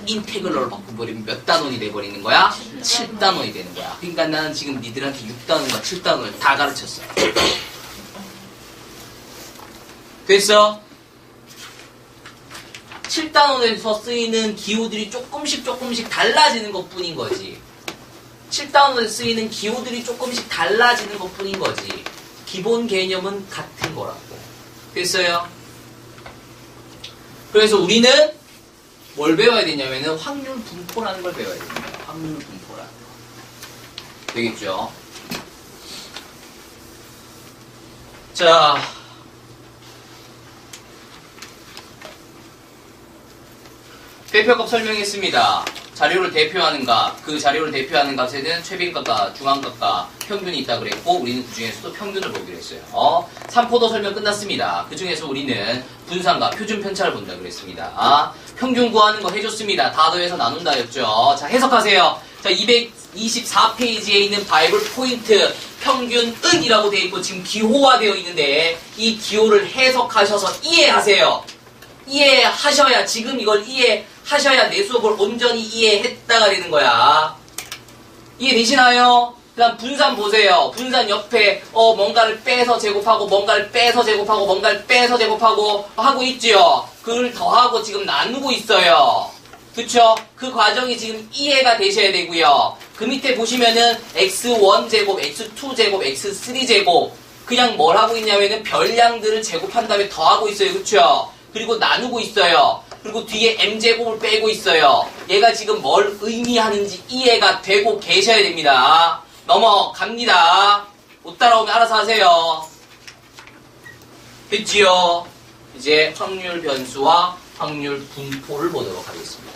인테그럴로 바꿔버리면 몇 단원이 돼버리는 거야? 7단원이 되는 거야. 그러니까 나는 지금 니들한테 6단원과 7단원을 다 가르쳤어. 됐어? 7단원에서 쓰이는 기호들이 조금씩 달라지는 것 뿐인 거지. 7단원에서 쓰이는 기호들이 조금씩 달라지는 것 뿐인 거지. 기본 개념은 같은 거라고. 됐어요? 그래서 우리는 뭘 배워야 되냐면은 확률 분포라는 걸 배워야 됩니다. 확률 분포라는 거. 되겠죠? 자. 대표값 설명했습니다. 자료를 대표하는 값, 그 자료를 대표하는 값에는 최빈값과 중앙값과 평균이 있다 그랬고 우리는 그 중에서도 평균을 보기로 했어요. 3포도 설명 끝났습니다. 그 중에서 우리는 분산과 표준 편차를 본다 그랬습니다. 평균 구하는 거 해줬습니다. 다 더해서 나눈다였죠. 자, 해석하세요. 자, 224페이지에 있는 바이블 포인트 평균은이라고 되어 있고 지금 기호화되어 있는데 이 기호를 해석하셔서 이해하세요. 이해하셔야 지금 이걸 이해하셔야 내 수업을 온전히 이해했다가 되는 거야. 이해되시나요? 그다음 분산 보세요. 분산 옆에 뭔가를 빼서 제곱하고 뭔가를 빼서 제곱하고 뭔가를 빼서 제곱하고 하고 있지요. 그걸 더하고 지금 나누고 있어요. 그쵸? 그 과정이 지금 이해가 되셔야 되고요. 그 밑에 보시면은 x1제곱, x2제곱, x3제곱 그냥 뭘 하고 있냐면은 별량들을 제곱한 다음에 더하고 있어요. 그쵸? 그리고 나누고 있어요. 그리고 뒤에 m제곱을 빼고 있어요. 얘가 지금 뭘 의미하는지 이해가 되고 계셔야 됩니다. 넘어갑니다. 못 따라오면 알아서 하세요. 됐지요? 이제 확률 변수와 확률 분포를 보도록 하겠습니다.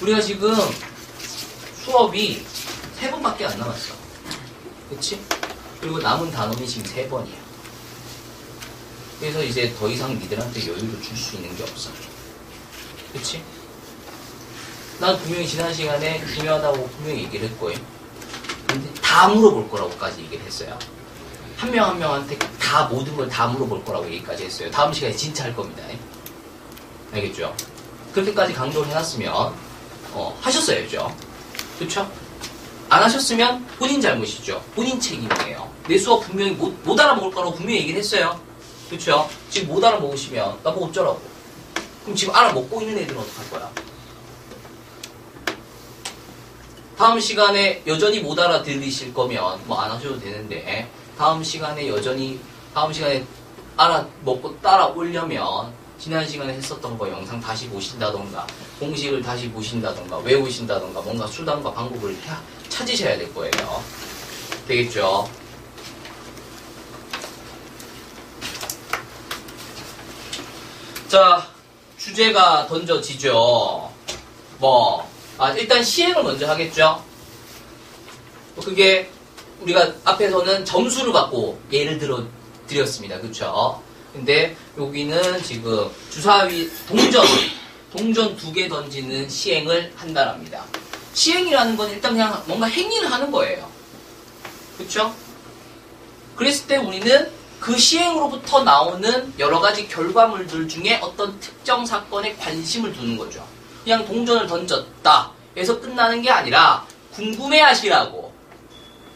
우리가 지금 수업이 3번밖에 안 남았어. 그치? 그리고 남은 단원이 지금 3번이야. 그래서 이제 더 이상 니들한테 여유를 줄 수 있는 게 없어. 그치? 난 분명히 지난 시간에 중요하다고 분명히 얘기를 했고요. 근데 다 물어볼 거라고까지 얘기를 했어요. 한 명 한 명한테 다 모든 걸 다 물어볼 거라고 얘기까지 했어요. 다음 시간에 진짜 할 겁니다. 알겠죠? 그렇게까지 강조를 해놨으면 하셨어야죠. 그쵸? 안 하셨으면 본인 잘못이죠. 본인 책임이에요. 내 수업 분명히 못 알아먹을 거라고 분명히 얘기를 했어요. 그쵸? 지금 못 알아먹으시면 나보고 어쩌라고. 그럼 지금 알아먹고 있는 애들은 어떡할 거야? 다음 시간에 여전히 못 알아들으실 거면 뭐 안 하셔도 되는데 다음 시간에 알아먹고 따라오려면 지난 시간에 했었던 거 영상 다시 보신다던가 공식을 다시 보신다던가 외우신다던가 뭔가 수단과 방법을 찾으셔야 될 거예요. 되겠죠? 자, 주제가 던져지죠. 일단 시행을 먼저 하겠죠. 그게 우리가 앞에서는 점수를 갖고 예를 들어 드렸습니다. 그쵸? 근데 여기는 지금 주사위 동전 2개 던지는 시행을 한다랍니다. 시행이라는 건 일단 그냥 뭔가 행위를 하는 거예요. 그쵸? 그랬을 때 우리는 그 시행으로부터 나오는 여러 가지 결과물들 중에 어떤 특정 사건에 관심을 두는 거죠. 그냥 동전을 던졌다 해서 끝나는 게 아니라 궁금해 하시라고.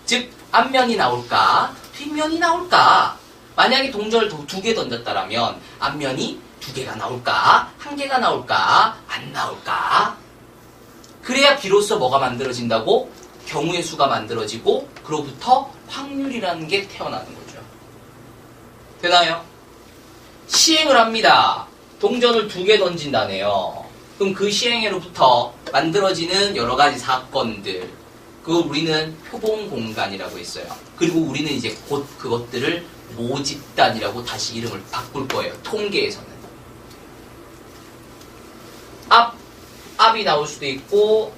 즉 앞면이 나올까 뒷면이 나올까. 만약에 동전을 2개 던졌다라면 앞면이 2개가 나올까 1개가 나올까 안 나올까. 그래야 비로소 뭐가 만들어진다고? 경우의 수가 만들어지고 그로부터 확률이라는 게 태어나는 거죠. 되나요? 시행을 합니다. 동전을 2개 던진다네요. 그럼 그 시행으로부터 만들어지는 여러 가지 사건들, 그걸 우리는 표본 공간이라고 했어요. 그리고 우리는 이제 곧 그것들을 모집단이라고 다시 이름을 바꿀 거예요. 통계에서는. 앞이 나올 수도 있고,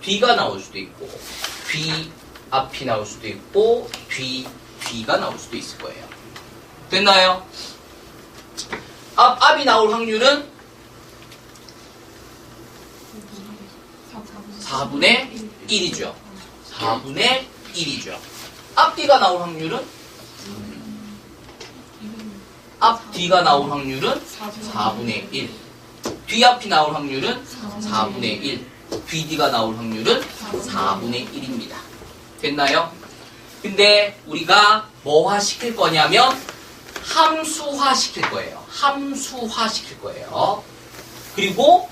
뒤가 나올 수도 있고, 앞이 나올 수도 있고, 뒤가 나올 수도 있을 거예요. 됐나요? 앞이 나올 확률은 4분의 1이죠. 4분의 1이죠. 앞뒤가 나올 확률은? 앞뒤가 나올 확률은 4분의 1. 뒤앞이 나올 확률은 4분의 1. 뒤뒤가 나올 확률은 4분의 1입니다. 됐나요? 근데 우리가 뭐화 시킬 거냐면 함수화 시킬 거예요. 함수화 시킬 거예요. 그리고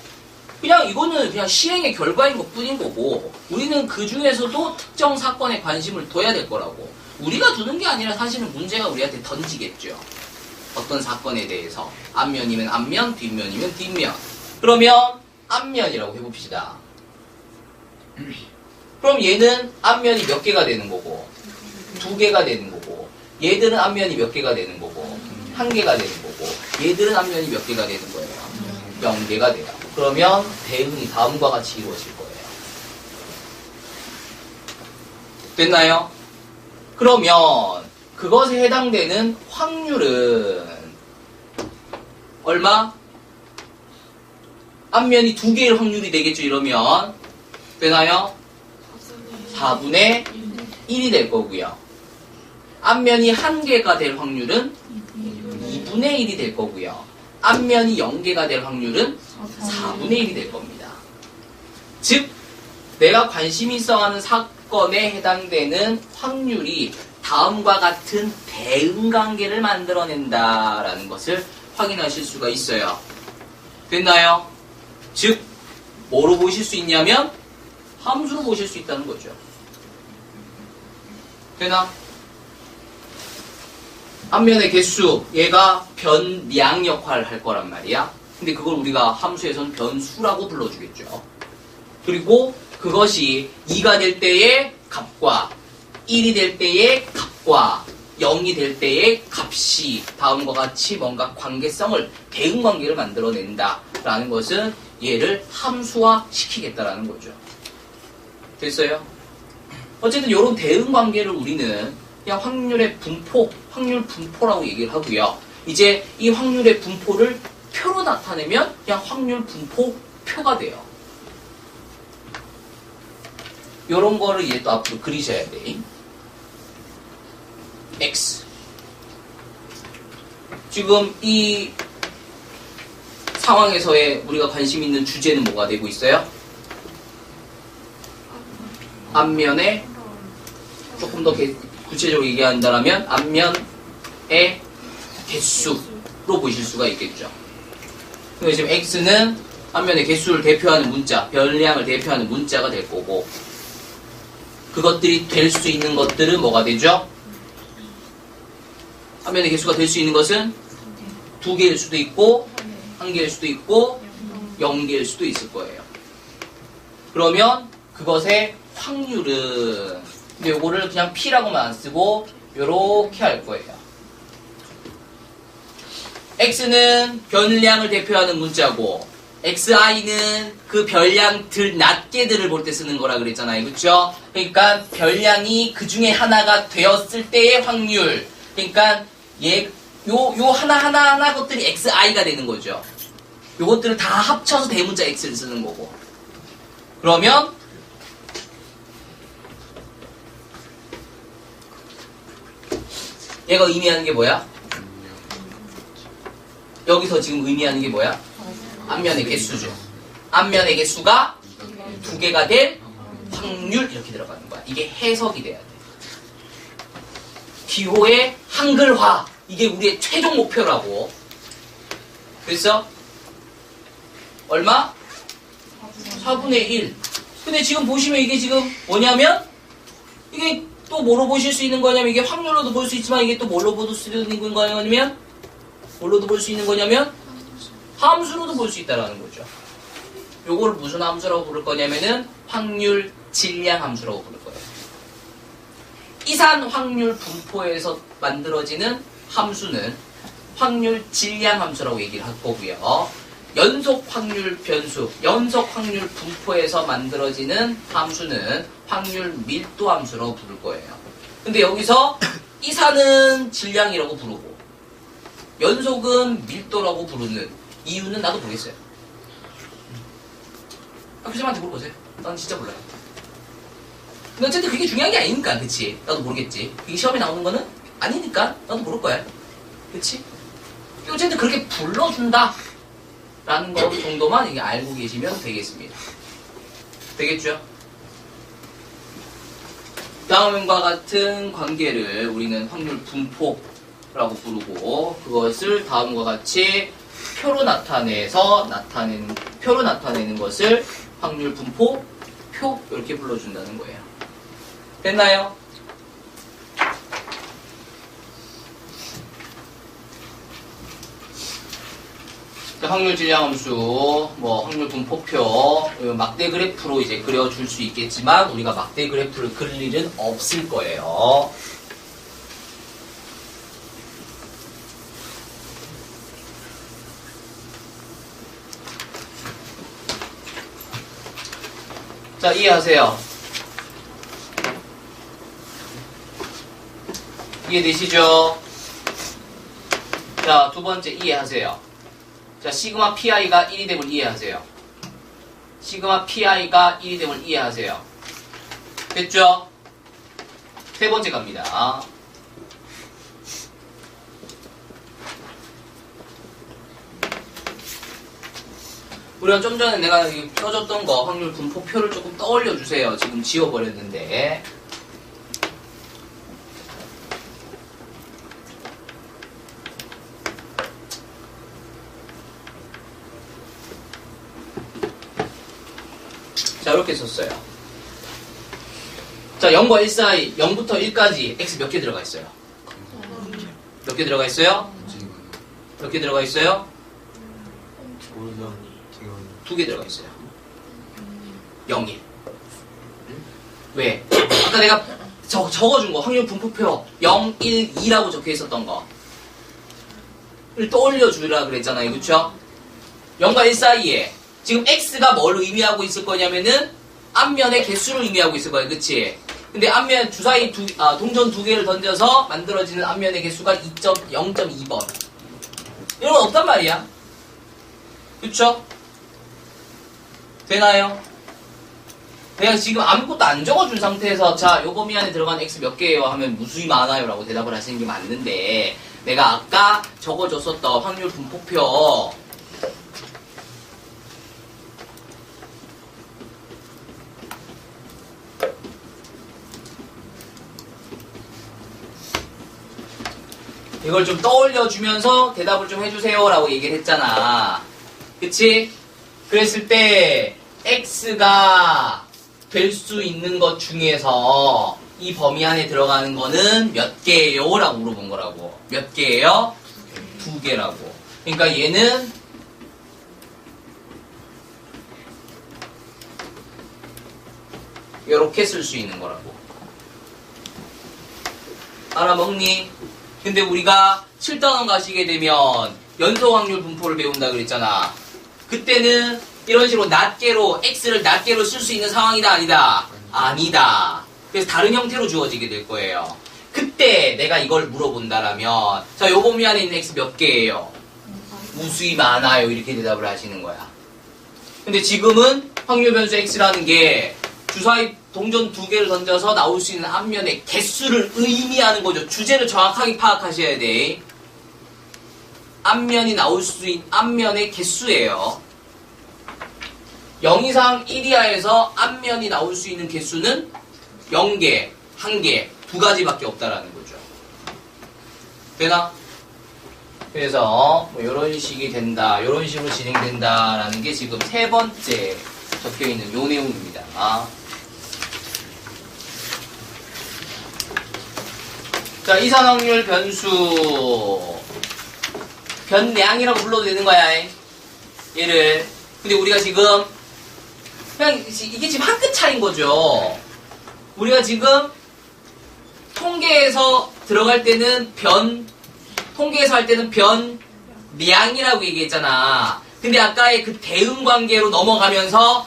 그냥 이거는 그냥 시행의 결과인 것 뿐인 거고 우리는 그 중에서도 특정 사건에 관심을 둬야 될 거라고. 우리가 두는 게 아니라 사실은 문제가 우리한테 던지겠죠. 어떤 사건에 대해서. 앞면이면 앞면, 뒷면이면 뒷면. 그러면 앞면이라고 해봅시다. 그럼 얘는 앞면이 몇 개가 되는 거고 2개가 되는 거고 얘들은 앞면이 몇 개가 되는 거고 1개가 되는 거고 얘들은 앞면이 몇 개가 되는 거예요? 0개가 돼요. 그러면 대응이 다음과 같이 이루어질 거예요. 됐나요? 그러면 그것에 해당되는 확률은 얼마? 앞면이 2개일 확률이 되겠죠. 이러면 되나요? 4분의 1이 될 거고요. 앞면이 1개가 될 확률은 2분의 1이 될 거고요. 앞면이 0개가 될 확률은 4분의 1이 될 겁니다. 즉 내가 관심 있어 하는 사건에 해당되는 확률이 다음과 같은 대응관계를 만들어낸다라는 것을 확인하실 수가 있어요. 됐나요? 즉 뭐로 보실 수 있냐면 함수로 보실 수 있다는 거죠. 되나? 앞면의 개수, 얘가 변량 역할을 할 거란 말이야. 근데 그걸 우리가 함수에서는 변수라고 불러주겠죠. 그리고 그것이 2가 될 때의 값과 1이 될 때의 값과 0이 될 때의 값이 다음과 같이 뭔가 관계성을, 대응관계를 만들어낸다라는 것은 얘를 함수화 시키겠다라는 거죠. 됐어요? 어쨌든 이런 대응관계를 우리는 그냥 확률의 분포, 확률 분포라고 얘기를 하고요. 이제 이 확률의 분포를 표로 나타내면 그냥 확률 분포 표가 돼요. 이런 거를 이제 또 앞으로 그리셔야 돼. X. 지금 이 상황에서의 우리가 관심 있는 주제는 뭐가 되고 있어요? 앞면에 조금 더 구체적으로 얘기한다면 앞면의 개수로 보실 수가 있겠죠. 그래서 지금 X는 앞면의 개수를 대표하는 문자, 변량을 대표하는 문자가 될 거고, 그것들이 될 수 있는 것들은 뭐가 되죠? 앞면의 개수가 될 수 있는 것은 2개일 수도 있고 1개일 수도 있고 0개일 수도 있을 거예요. 그러면 그것의 확률은, 근데 요거를 그냥 P라고만 안 쓰고 요렇게 할 거예요. X는 변량을 대표하는 문자고 XI는 그 변량들 낮게들을 볼 때 쓰는 거라 그랬잖아요. 그렇죠? 그러니까 변량이 그 중에 하나가 되었을 때의 확률. 그러니까 요 하나 것들이 XI가 되는 거죠. 요것들을 다 합쳐서 대문자 X를 쓰는 거고. 그러면 얘가 의미하는 게 뭐야? 여기서 지금 의미하는 게 뭐야? 앞면의 개수죠. 앞면의 개수가 2개가 될 확률 이렇게 들어가는 거야. 이게 해석이 돼야 돼. 기호의 한글화. 이게 우리의 최종 목표라고. 그래서 얼마? 4분의 1. 근데 지금 보시면 이게 지금 뭐냐면 이게 또 뭐로 보실 수 있는 거냐면 이게 확률로도 볼 수 있지만 이게 또 뭘로 볼 수 있는 거냐면 뭘로도 볼 수 있는 거냐면 함수로도 볼 수 있다는 거죠. 요걸 무슨 함수라고 부를 거냐면은 확률 질량 함수라고 부를 거예요. 이산 확률 분포에서 만들어지는 함수는 확률 질량 함수라고 얘기를 할 거고요. 연속 확률 변수, 연속 확률 분포에서 만들어지는 함수는 확률 밀도 함수라고 부를 거예요. 근데 여기서 이산은 질량이라고 부르고 연속은 밀도라고 부르는 이유는 나도 모르겠어요. 교수님한테 물어보세요. 난 진짜 몰라요. 근데 어쨌든 그게 중요한 게 아니니까, 그치? 나도 모르겠지. 이게 시험에 나오는 거는 아니니까 나도 모를 거야. 그치? 어쨌든 그렇게 불러준다 라는 거 정도만 이게 알고 계시면 되겠습니다. 되겠죠? 다음과 같은 관계를 우리는 확률 분포라고 부르고 그것을 다음과 같이 표로 나타내는 것을 확률 분포 표 이렇게 불러준다는 거예요. 됐나요? 확률 질량 함수, 확률 분포표, 막대 그래프로 이제 그려줄 수 있겠지만 우리가 막대 그래프를 그릴 일은 없을 거예요. 자, 이해하세요? 이해되시죠? 자, 두 번째 이해하세요? 자, 시그마 PI가 1이 됨을 이해하세요. 시그마 PI가 1이 됨을 이해하세요. 됐죠? 세 번째 갑니다. 우리가 좀 전에 내가 써줬던 거 확률 분포표를 조금 떠올려 주세요. 지금 지워버렸는데. 자, 이렇게 썼어요. 자, 0과 1 사이, 0부터 1까지 x 몇 개 들어가 있어요? 몇 개 들어가 있어요? 몇 개 들어가 있어요? 두 개 들어가 있어요. 0, 1. 왜? 아까 내가 적어준 거, 확률 분포표 0, 1, 2라고 적혀 있었던 거를 떠올려 주라 그랬잖아요. 그쵸? 0과 1 사이에 지금 x가 뭘 의미하고 있을 거냐면은 앞면의 개수를 의미하고 있을 거예요. 그치? 근데 앞면 주사위 동전 두 개를 던져서 만들어지는 앞면의 개수가 0.2번. 이런 건 없단 말이야. 그쵸? 되나요? 그냥 지금 아무것도 안 적어준 상태에서 자, 요 범위 안에 들어간 x 몇 개예요? 하면 무수히 많아요 라고 대답을 하시는 게 맞는데 내가 아까 적어줬었던 확률 분포표 이걸 좀 떠올려주면서 대답을 좀 해주세요 라고 얘기를 했잖아. 그치? 그랬을 때 x가 될 수 있는 것 중에서 이 범위 안에 들어가는 거는 몇 개예요? 라고 물어본 거라고. 몇 개예요? 두 개라고. 그러니까 얘는 이렇게 쓸 수 있는 거라고. 알아먹니? 근데 우리가 7단원 가시게 되면 연소 확률 분포를 배운다 그랬잖아. 그때는 이런 식으로 낱개로 x를 낱개로 쓸 수 있는 상황이다 아니다? 아니다. 그래서 다른 형태로 주어지게 될 거예요. 그때 내가 이걸 물어본다라면 자, 요 범위 안에 있는 x 몇 개예요? 무수히 많아요. 이렇게 대답을 하시는 거야. 근데 지금은 확률 변수 x라는 게 주사위 동전 두 개를 던져서 나올 수 있는 앞면의 개수를 의미하는 거죠. 주제를 정확하게 파악하셔야 돼. 앞면이 나올 수 있는 앞면의 개수예요. 0 이상 1 이하에서 앞면이 나올 수 있는 개수는 0개, 1개, 두 가지밖에 없다라는 거죠. 되나? 그래서 뭐 이런 식이 된다, 이런 식으로 진행된다라는 게 지금 세 번째 적혀 있는 요 내용입니다. 자, 이산확률 변수 변량이라고 불러도 되는 거야. 얘를. 근데 우리가 지금 그냥 이게 지금 한 끗 차이인 거죠. 우리가 지금 통계에서 들어갈 때는 통계에서 할 때는 변량이라고 얘기했잖아. 근데 아까의 그 대응 관계로 넘어가면서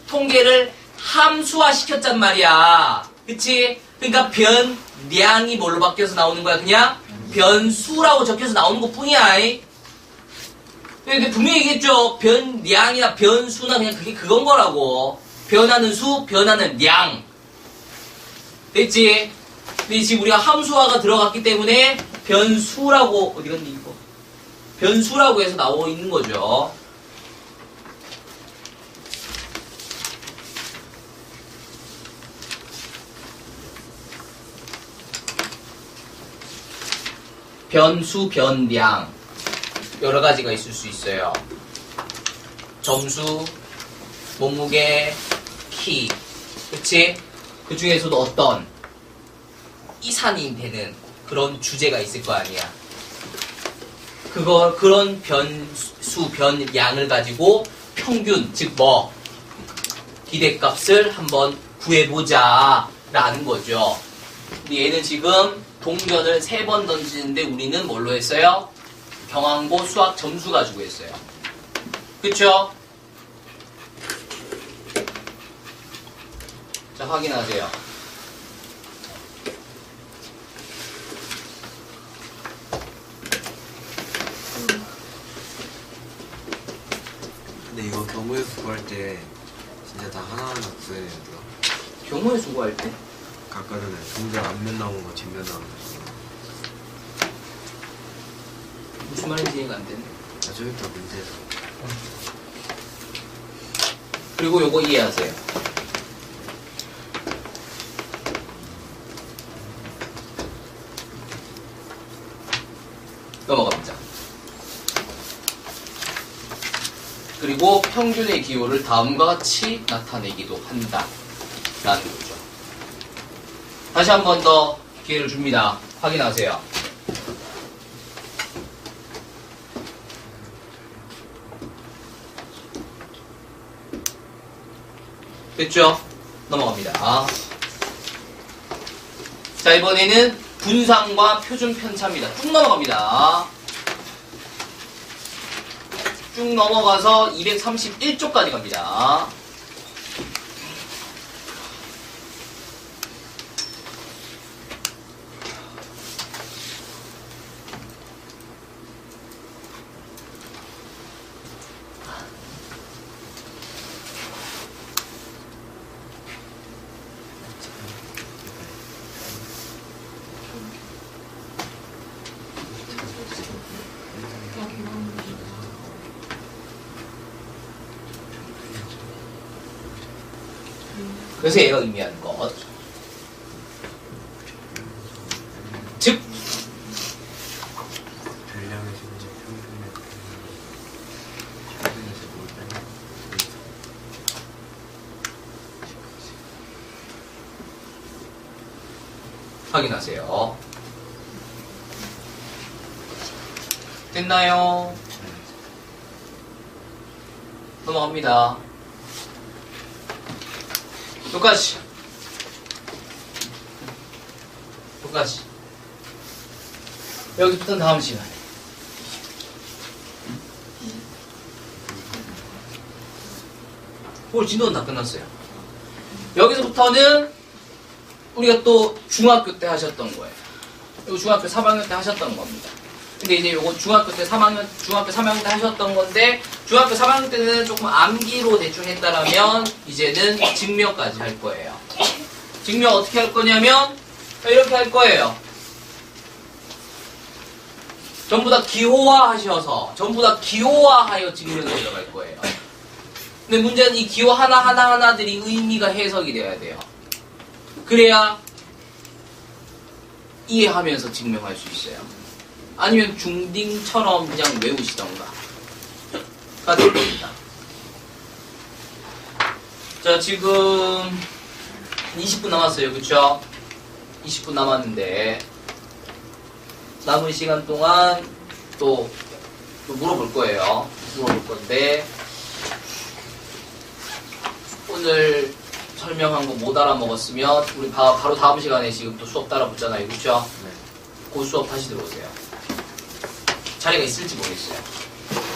통계를 함수화 시켰단 말이야. 그치? 그러니까 변량이 뭘로 바뀌어서 나오는 거야? 그냥 변수라고 적혀서 나오는 것 뿐이야. 근데 분명히 얘기했죠. 변량이나 변수나 그냥 그게 그건 거라고. 변하는 수, 변하는 량. 됐지? 근데 지금 우리가 함수화가 들어갔기 때문에 변수라고, 어디 갔니 이거? 변수라고 해서 나오고 있는 거죠. 변수, 변량. 여러 가지가 있을 수 있어요. 점수, 몸무게, 키. 그치? 그 중에서도 어떤 이산이 되는 그런 주제가 있을 거 아니야. 그런 변수, 변량을 가지고 평균, 즉 기대값을 한번 구해보자 라는 거죠. 근데 얘는 지금 동전을 3번 던지는데 우리는 뭘로 했어요? 경항고 수학 점수 가지고 했어요. 그쵸? 자, 확인하세요. 근데 이거 경우에서 구할 때 진짜 다 하나하나 구해야 돼요. 경우에 수고할 때? 아까 전에 동전 앞면 나온 거 뒷면 나온 거. 무슨 말인지 이해가 안 되네. 저기부터 문제에서. 그리고 요거 이해하세요. 넘어갑니다. 그리고 그리고 평균의 기호를 다음과 같이 나타내기도 한다. 라는 거죠. 다시 한 번 더 기회를 줍니다. 확인하세요. 됐죠? 넘어갑니다. 자, 이번에는 분상과 표준 편차입니다. 쭉 넘어갑니다. 쭉 넘어가서 231쪽까지 갑니다. 그래서 얘가 의미하는 것. 즉, 분량에서 이제 평균에서 뭘 빼면 확인하세요. 됐나요? 넘어갑니다. 똑같이. 여기부터는 다음 시간에. 오늘 진도는 다 끝났어요. 여기서부터는 우리가 또 중학교 때 하셨던 거예요. 이거 중학교 3학년 때 하셨던 겁니다. 근데 이제 요거 중학교 3학년 때 하셨던 건데, 중학교 3학년 때는 조금 암기로 대충 했다라면, 이제는 증명까지 할 거예요. 증명 어떻게 할 거냐면, 이렇게 할 거예요. 전부 다 기호화하셔서, 전부 다 기호화하여 증명을 들어갈 거예요. 근데 문제는 이 기호 하나하나들이 의미가 해석이 돼야 돼요. 그래야 이해하면서 증명할 수 있어요. 아니면 중딩처럼 그냥 외우시던가 가 될 겁니다. 자, 지금 20분 남았어요. 그쵸? 20분 남았는데 남은 시간 동안 또 물어볼 거예요. 물어볼 건데 오늘 설명한 거 못 알아먹었으면 우리 바로 다음 시간에 지금 또 수업 따라 붙잖아요. 그쵸? 네. 그 수업 다시 들어오세요. 자리가 있을지 모르겠어요.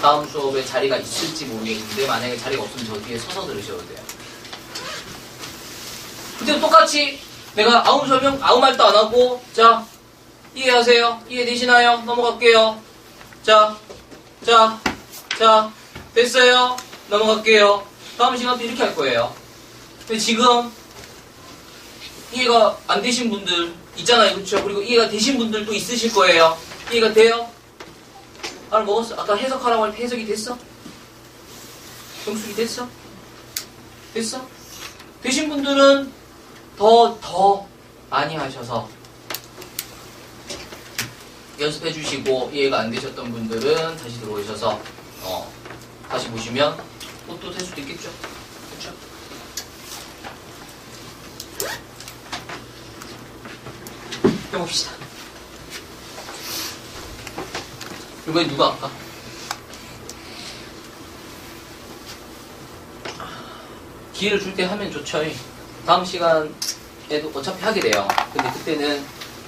다음 수업에 자리가 있을지 모르겠는데 만약에 자리가 없으면 저 뒤에 서서 들으셔도 돼요. 그때도 똑같이 내가 아무 말도 안 하고 자 이해하세요? 이해되시나요? 넘어갈게요. 자 됐어요? 넘어갈게요. 다음 시간도 이렇게 할 거예요. 근데 지금 이해가 안 되신 분들 있잖아요. 그렇죠? 그리고 이해가 되신 분들도 있으실 거예요. 이해가 돼요? 알아먹었어? 아까 해석하라고 할 때 해석이 됐어? 정숙이 됐어? 됐어? 되신 분들은 더 많이 하셔서 연습해 주시고 이해가 안 되셨던 분들은 다시 들어오셔서 다시 보시면 또 될 수도 있겠죠? 그렇죠? 해봅시다. 이번엔 누가 할까? 기회를 줄 때 하면 좋죠. 다음 시간에도 어차피 하게 돼요. 근데 그때는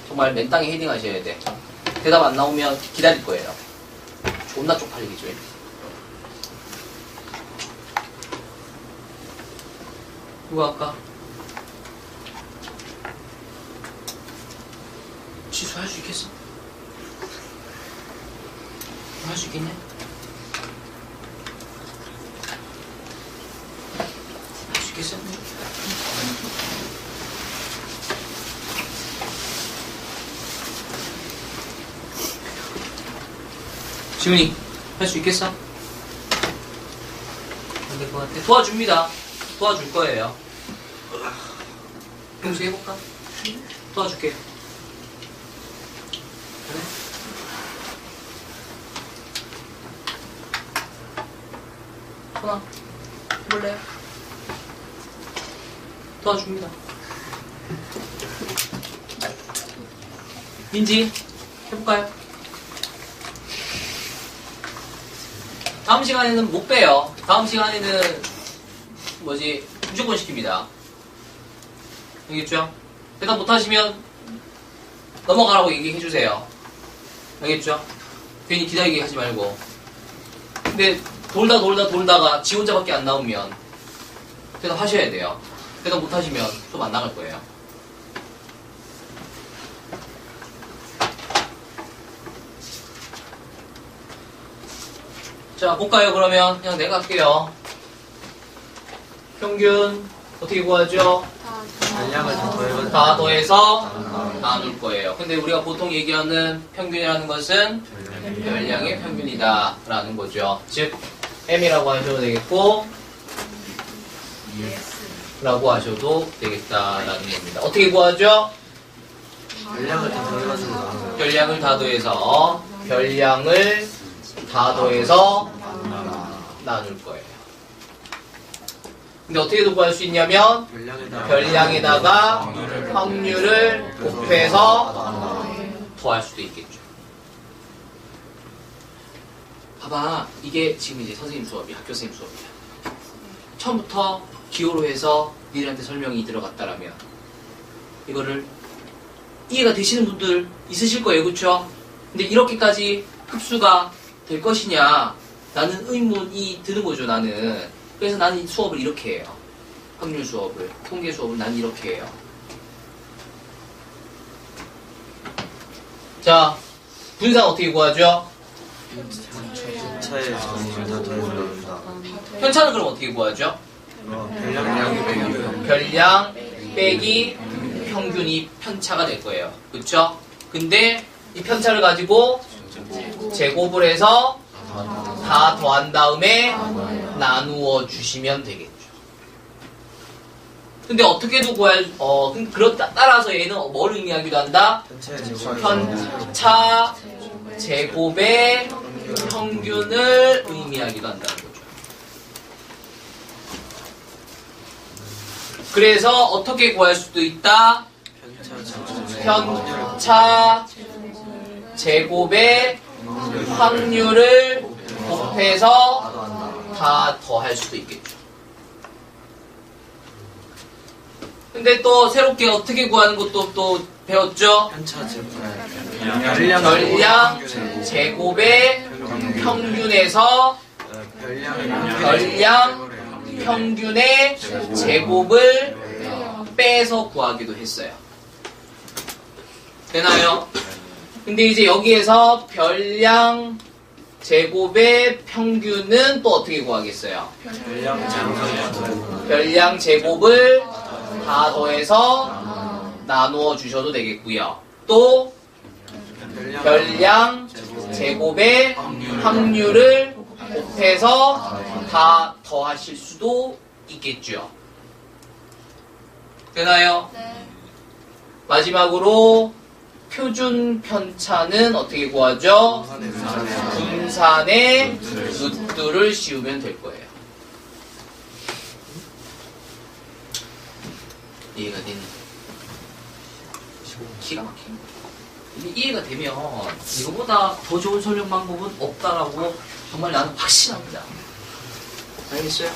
정말 맨땅에 헤딩 하셔야 돼. 대답 안 나오면 기다릴 거예요. 존나 쪽팔리겠죠. 누가 할까? 취소할 수 있겠어? 할 수 있겠냐? 할 수 있겠어? 지훈이 할 수 있겠어? 안 될 것 같아. 도와줍니다. 도와줄 거예요. 용수 해볼까? 도와줄게. 그래? 하나 몰래요? 도와줍니다. 민지 해볼까요? 다음 시간에는 못 빼요. 다음 시간에는 무조건 시킵니다. 알겠죠? 대답 못하시면 넘어가라고 얘기해주세요. 알겠죠? 괜히 기다리게 하지 말고. 근데 돌다가 지 혼자밖에 안 나오면 대답하셔야 돼요. 대답 못하시면 좀 안 나갈 거예요. 자, 볼까요? 그러면 그냥 내가 할게요. 평균 어떻게 구하죠? 전량을 다 더해가지고 다 더해서 나눌 거예요. 근데 우리가 보통 얘기하는 평균이라는 것은 별량의 평균이다 라는 거죠. 즉 M이라고 하셔도 되겠고 라고 하셔도 되겠다라는 겁니다. 어떻게 구하죠? 전량을 다 더해가지고 나눠요. 별량을 다 더해서 나눌 거예요. 근데 어떻게 구할 수 있냐면 별량에다가 확률을 곱해서 더할 수도 있겠죠. 봐봐, 이게 지금 이제 선생님 수업이야, 학교 선생님 수업이야. 처음부터 기호로 해서 니들한테 설명이 들어갔다라면 이거를 이해가 되시는 분들 있으실 거예요, 그렇죠? 근데 이렇게까지 흡수가 될 것이냐 라는 의문이 드는 거죠, 나는. 그래서 나는 이 수업을 이렇게 해요. 확률 수업을, 통계 수업을 난 이렇게 해요. 자, 분산 어떻게 구하죠? 차에 전량을 다 더해서 나눈다. 편차는 그럼 어떻게 구하죠? 별량 빼기 평균이 편차가 될 거예요. 그쵸? 근데 이 편차를 가지고 제곱을 해서 다 더한 다음에 나누어 주시면 되겠죠. 근데 어떻게도 따라서 얘는 뭘 의미하기도 한다? 편차 제곱의 평균을 의미하기도 한다는 거죠. 그래서 어떻게 구할 수도 있다? 편차 제곱의 확률을 곱해서 다 더할 수도 있겠죠. 근데 또 새롭게 어떻게 구하는 것도 또 배웠죠? 별량 제곱의 평균에서 별량 평균의 제곱을 빼서 구하기도 했어요. 되나요? 근데 이제 여기에서 별량 제곱의 평균은 또 어떻게 구하겠어요? 별량 제곱을 다 더해서 나누어 주셔도 되겠고요. 또 별량 제곱의 확률을 곱해서 다 더하실 수도 있겠죠. 되나요? 네. 마지막으로 표준 편차는 어떻게 구하죠? 분산의 루트를 씌우면 될 거예요. 이해가 됐니? 기가 막힌 거. 이게 이해가 되면 이거보다 더 좋은 설명 방법은 없다라고 정말 나는 확신합니다. 알겠어요?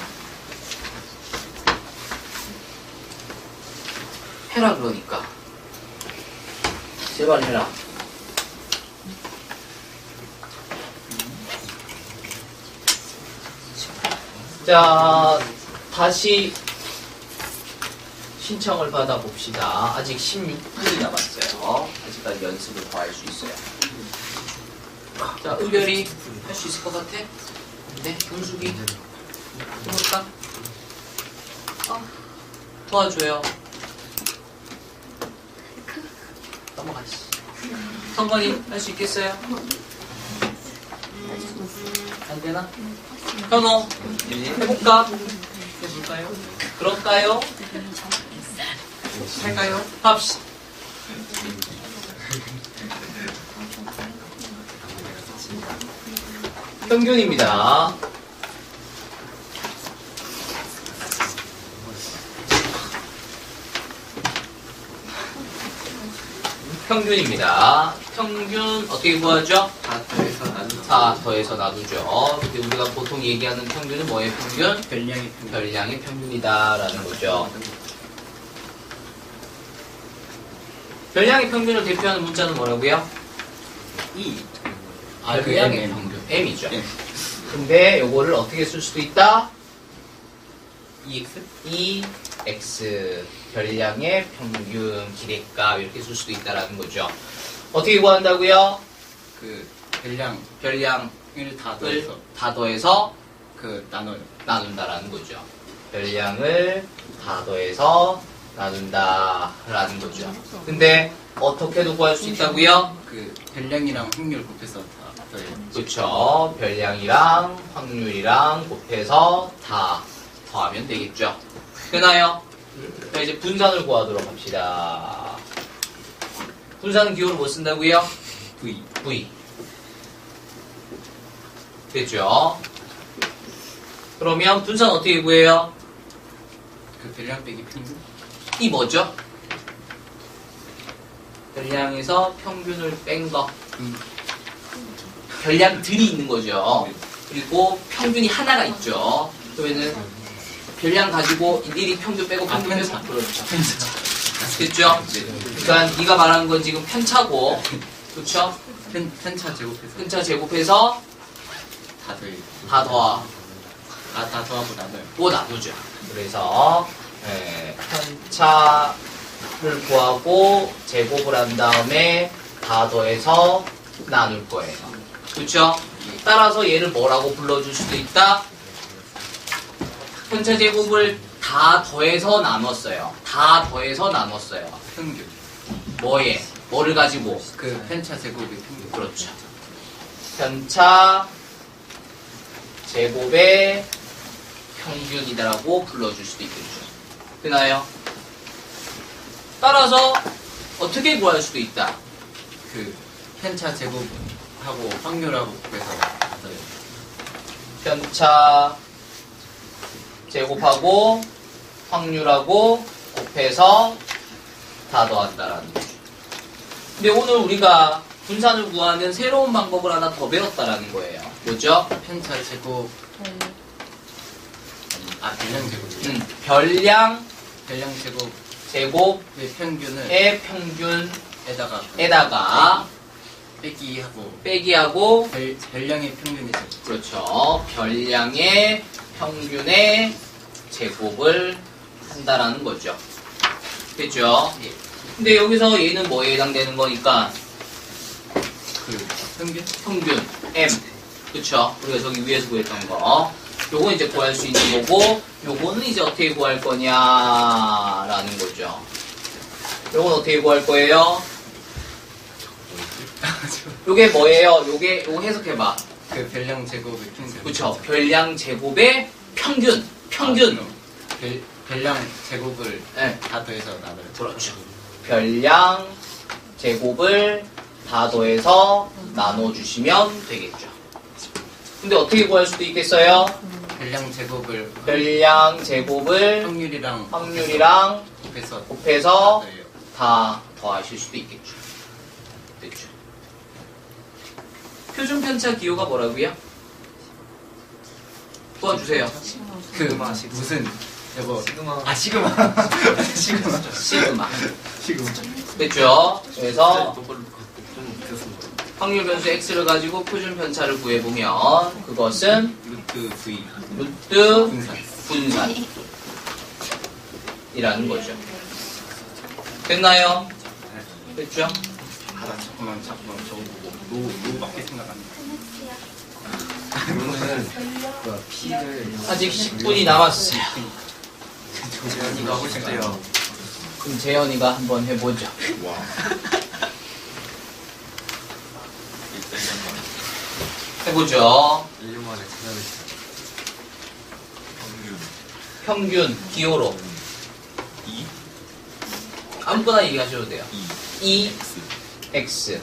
해라 그러니까. 제발 해라. 자, 다시 신청을 받아봅시다. 아직 16분이 남았어요. 아직까지 연습을 더 할 수 있어요. 자, 의별이 할 수 있을 것 같아? 네, 경숙이 해볼까? 도와줘요. 넘어가시. 성건이 할 수 있겠어요? 안 되나? 현호 해볼까? 해볼까요? 그럴까요? 할까요? 합시다. 평균입니다. 평균입니다. 평균 어떻게 구하죠? 다 더해서 나누. 4 더해서 나누죠. 근데 우리가 보통 얘기하는 평균은 뭐의 평균? 별량의 평균. 별량의 평균이다라는 거죠. 별량의 평균을 대표하는 문자는 뭐라고요? E. 별량의 M. 평균, m이죠. M. 근데 요거를 어떻게 쓸 수도 있다? EX? EX, 별량의 평균, 기대값 이렇게 쓸 수도 있다라는 거죠. 어떻게 구한다고요? 그 별량을 별량을 다 더해서 다 더해서 그 나눠요. 나눈다라는 거죠. 별량을 다 더해서 나눈다라는 거죠. 근데 어떻게도 구할 수 있다고요? 그 별량이랑 확률 곱해서 다 더해요. 그렇죠. 별량이랑 확률이랑 곱해서 다 더하면 되겠죠. 되나요? 자, 이제 분산을 구하도록 합시다. 분산은 기호를 뭐 쓴다고요? V. V. 됐죠? 그러면 분산 어떻게 구해요? 그 별량 빼기 평균? 이 뭐죠? 별량에서 평균을 뺀 거. 별량들이 있는 거죠. 그리고 평균이 하나가 있죠. 그러면은 별량 가지고 일일이 평균 빼고 평균 빼고 편차. 그렇죠. 됐죠? 그러니까 네가 말하는 건 지금 편차고, 그렇죠? 편차 제곱해서 편차 제곱해서 다 더해요. 다 더하고 다 더하고 나눠요. 나누죠. 그래서 편차를 구하고 제곱을 한 다음에 다 더해서 나눌 거예요. 그렇죠? 따라서 얘를 뭐라고 불러줄 수도 있다? 편차 제곱을 다 더해서 나눴어요. 다 더해서 나눴어요. 평균. 뭐에? 뭐를 가지고? 그 편차 제곱의 평균. 그렇죠. 편차 제곱의 평균이다라고 불러줄 수도 있겠죠. 되나요? 따라서 어떻게 구할 수도 있다. 그 편차 제곱하고 확률하고 곱해서 다 더해요. 편차 제곱하고 확률하고 곱해서 다 더한다라는 거죠. 근데 오늘 우리가 분산을 구하는 새로운 방법을 하나 더 배웠다라는 거예요. 뭐죠? 편차 제곱 별량 제곱. 별량 별량 제곱의 제곱의 평균을 평균에다가 에다가 빼기하고 빼기하고 별량의 평균의 제곱. 그렇죠. 별량의 평균의 제곱을 한다라는 거죠. 됐죠? 예. 근데 여기서 얘는 뭐에 해당되는 거니까 그 평균? 평균 M. 그쵸? 우리가 저기 위에서 구했던 거. 요거 이제 구할 수 있는 거고, 요거는 이제 어떻게 구할 거냐라는 거죠. 요건 어떻게 구할 거예요? 요게 뭐예요? 요거 해석해봐. 그 별량 제곱의 평균. 그쵸? 별량 제곱의 평균. 별량 제곱을 네. 다 더해서 나눠요. 그렇죠. 별량 제곱을 다 더해서 나눠주시면 되겠죠. 근데 어떻게 구할 수도 있겠어요? 별량 제곱을 별량 제곱을 확률이랑 곱해서 곱해서 다 더해요. 다 더하실 수도 있겠죠. 됐죠. 표준 편차 기호가 뭐라고요? 도와주세요. 그 무슨 여보 시그마. 시그마 시그마. 시그마 됐죠? 그래서 좀 확률 변수 x를 가지고 표준 편차를 구해보면 그것은 루트 V 루트 분산. 분산이라는 거죠. 됐나요? 됐죠? 잠깐만 저거 보고 노밖에 생각 안 나. 그러면은 P를 아직 10분이 남았어요. 재현이가 하고 싶대요. 그럼 재현이가 한번 해보죠. 해보죠. 1년 만에 찾아뵙죠. 평균 기호로 아무거나 얘기하셔도 돼요. E, X.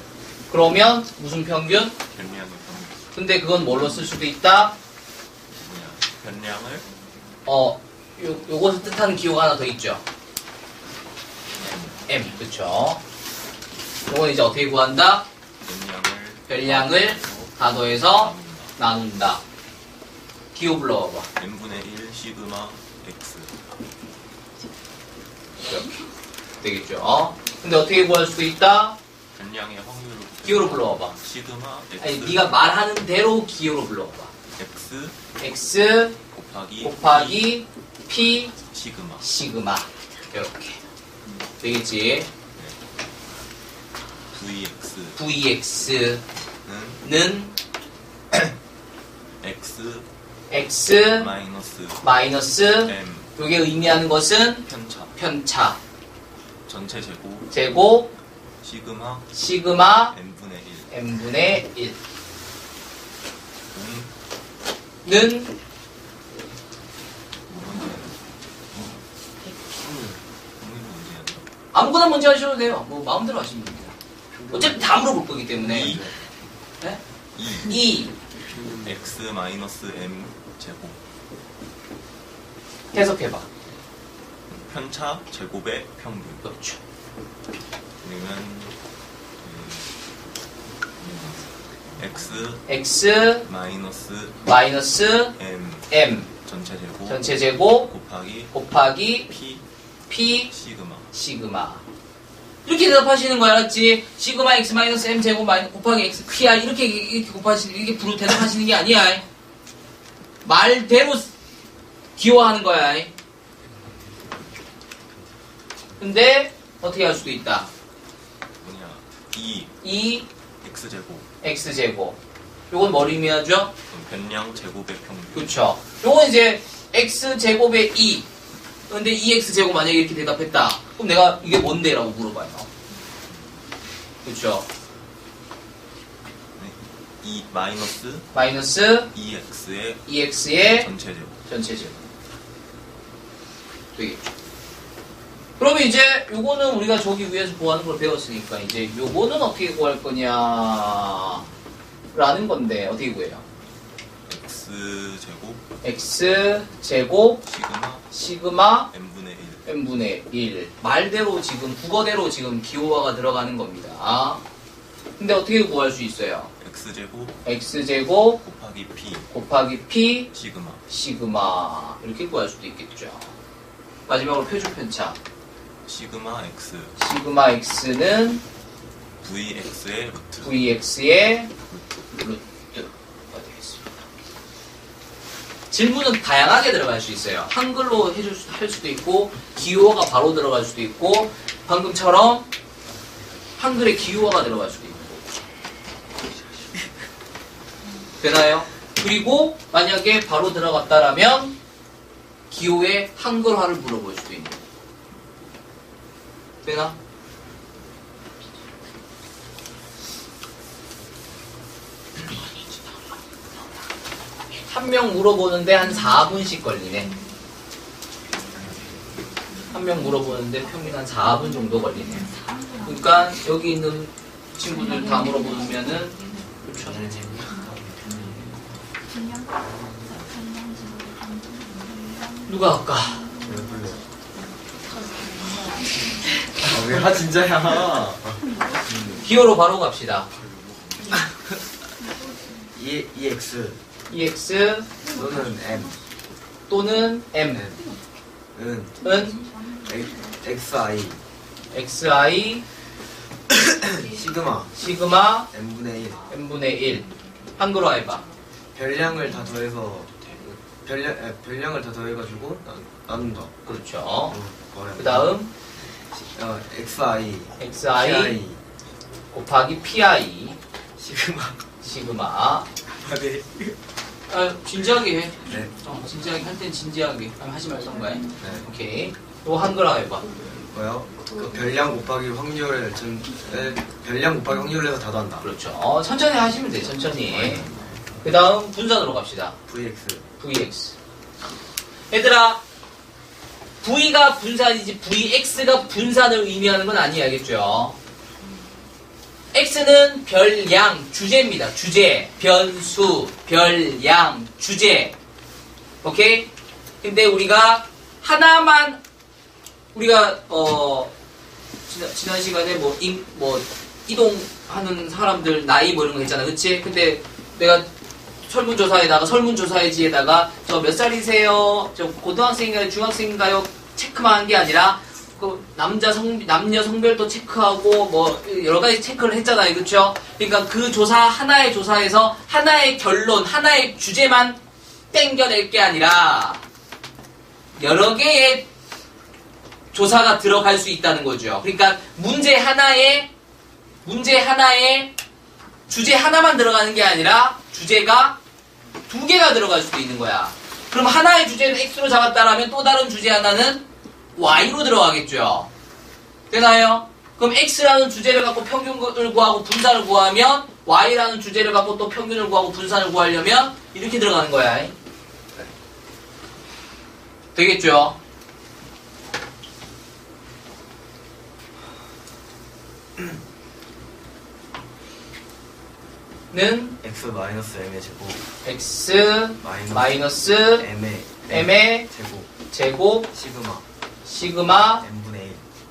그러면 무슨 평균? 근데 그건 뭘로 쓸 수도 있다? 변량을 요것을 뜻하는 기호가 하나 더 있죠. M, 그쵸? 요건 이제 어떻게 구한다? 별량을 다 더해서 나눈다. 기호 불러와봐. n분의 1 시그마 x. 이렇게 되겠죠. 근데 어떻게 구할 수도 있다? 변량의 확률을 기호로 불러와봐. 시그마 x. 아니 네가 말하는 대로 기호로 불러와봐. x x 곱하기 p 시그마. 시그마 이렇게 되겠지. vx vx는 x x 마이너스 마이너스 m 요게 의미하는 것은 편차 편차 전체 제곱 시그마 시그마 n분의 1. n분의 1는 아무거나 먼저 하셔도 돼요. 뭐 마음대로 하시면 됩니다. 어차피 다 물어볼 거기 때문에. 이. 네? 2 2 x 마이너스 m 제곱 해석해봐. 편차 제곱의 평균. 그렇죠. 그러면 x x 마이너스 m m 전체 제곱 곱하기 p p 시그마. 이렇게 대답하시는 거 알았지? 시그마 x 마이너스 m 제곱 곱하기 x pr 이렇게 곱하시는 이렇게 부로 대답하시는 게 아니야. 말대로 기호하는 거야. 근데 어떻게 할 수도 있다. 뭐냐 2 x제곱 x제곱. 요건 뭘 의미하죠? 변량 제곱의 평균. 그쵸. 요건 이제 x제곱의 2. 근데 2x제곱 만약에 이렇게 대답했다. 그럼 내가 이게 뭔데? 라고 물어봐요. 그쵸. 2 마이너스 마이너스 2x의 전체 제곱. 되겠죠. 그러면 이제 요거는 우리가 저기 위에서 구하는 걸 배웠으니까 이제 요거는 어떻게 구할 거냐 라는 건데 어떻게 구해요? x제곱 시그마 n분의 1 말대로 지금 국어대로 지금 기호화가 들어가는 겁니다. 근데 어떻게 구할 수 있어요? x제곱 곱하기 p 시그마 이렇게 구할 수도 있겠죠. 마지막으로 표준 편차 시그마 x는 vx의 루트가 되겠습니다. 질문은 다양하게 들어갈 수 있어요. 한글로 할 수도 있고 기호화가 바로 들어갈 수도 있고 방금처럼 한글에 기호화가 들어갈 수도 있고 되나요? 그리고 만약에 바로 들어갔다라면 기호의 한글화를 물어볼 수도 있는 거예요. 되나? 한 명 물어보는데 한 4분씩 걸리네. 한 명 물어보는데 평균 한 4분 정도 걸리네. 그러니까 여기 있는 친구들 다 물어보면은 그렇죠. 누가 할까? 왜 진짜야? 기호로 바로 갑시다. EX EX 또는 M 또는 M 은 XI 시그마 n분의 1 한글로 해봐. 별량을 다 더해서 별량을 다 더해가지고 나눈다. 그렇죠. 그 다음 XI XI 곱하기 PI 시그마 네. 진지하게 해. 네. 진지하게 할 땐 진지하게 하지 말던가 해. 네. 오케이. 또 한글로 해봐. 뭐요? 그 별량 곱하기 확률을 해서 다 더한다. 그렇죠. 천천히 하시면 돼. 천천히. 그 다음 분산으로 갑시다. VX. 얘들아, V가 분산이지 VX가 분산을 의미하는 건 아니야. 알겠죠? X는 별량, 주제입니다. 주제, 변수, 별량, 주제. 오케이? 근데 우리가 하나만, 우리가, 지난 시간에 이동하는 사람들 나이 뭐 이런 거 있잖아, 그치? 근데 내가 설문조사지에다가 저 몇 살이세요? 저 고등학생인가요? 중학생인가요? 체크만 한 게 아니라 그 남녀 성별도 체크하고 뭐 여러 가지 체크를 했잖아요, 그렇죠? 그러니까 그 하나의 조사에서 하나의 결론, 하나의 주제만 땡겨낼 게 아니라 여러 개의 조사가 들어갈 수 있다는 거죠. 그러니까 문제 하나에 주제 하나만 들어가는 게 아니라 주제가 2개가 들어갈 수도 있는 거야. 그럼 하나의 주제는 X로 잡았다라면 또 다른 주제 하나는 Y로 들어가겠죠. 되나요? 그럼 X라는 주제를 갖고 평균을 구하고 분산을 구하면 Y라는 주제를 갖고 또 평균을 구하고 분산을 구하려면 이렇게 들어가는 거야. 되겠죠? 는 x 마이너스 m의 제곱 X 마이너스 M의 제곱 시그마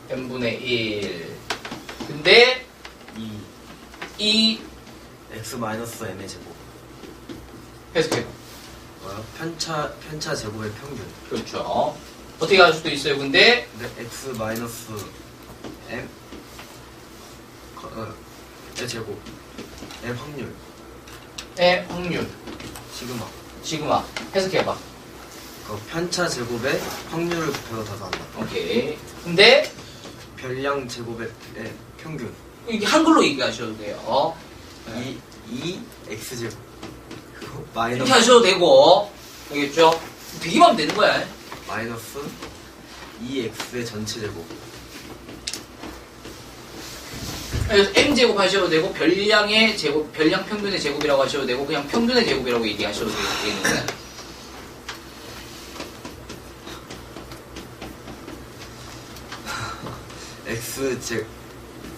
n분의 1 근데 이 x 마이너스 m의 제곱 해석해봐. 뭐야? 편차 제곱의 평균. 그렇죠. 어떻게 할 수도 있어요. 근데 x 마이너스 m의 제곱 의 확률 시그마 해석해봐. 그 편차 제곱의 확률을 곱해서 다 나온다. 오케이. 근데 별량 제곱의 평균. 이게 한글로 얘기하셔도 돼요. 이 x 제곱 이렇게 마이너스 하셔도 되고, 알겠죠? 되기만 하면 되는 거야. 마이너스 2x의 전체 제곱. 그래서 m제곱 하셔도 되고, 별량의 제곱, 별량 평균의 제곱이라고 하셔도 되고, 그냥 평균의 제곱이라고 얘기하셔도 되는 거야.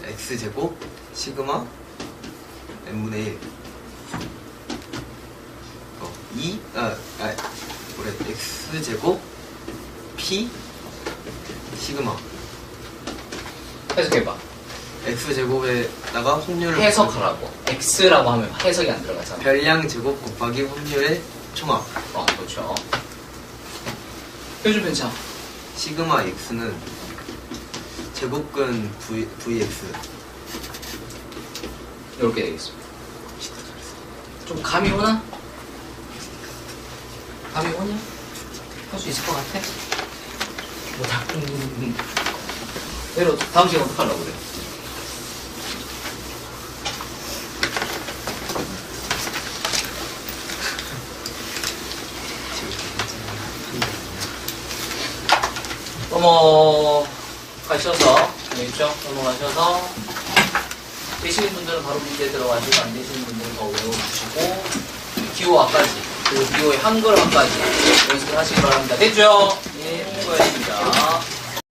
x 제곱 시그마 n분의 1 그래 x 제곱 p 시그마 해석해봐. x 제곱에다가 확률을 해석하라고. x라고 하면 해석이 안 들어가잖아. 별량 제곱 곱하기 확률의 총합. 그렇죠. 표준 편차. 시그마 x는 제곱근 vx. 이렇게 되겠습니다. 좀 감이 오나? 감이 오냐? 할 수 있을 것 같아? 뭐 내려 다음 시간 어떡하려고 그래? 넘어가셔서 알겠죠? 넘어가셔서 되시는 분들은 바로 문제 들어가시고 안 되시는 분들은 더 외워주시고 기호화까지 그리고 기호의 한글화까지 연습을 하시기 바랍니다. 됐죠? 예, 수고하셨습니다.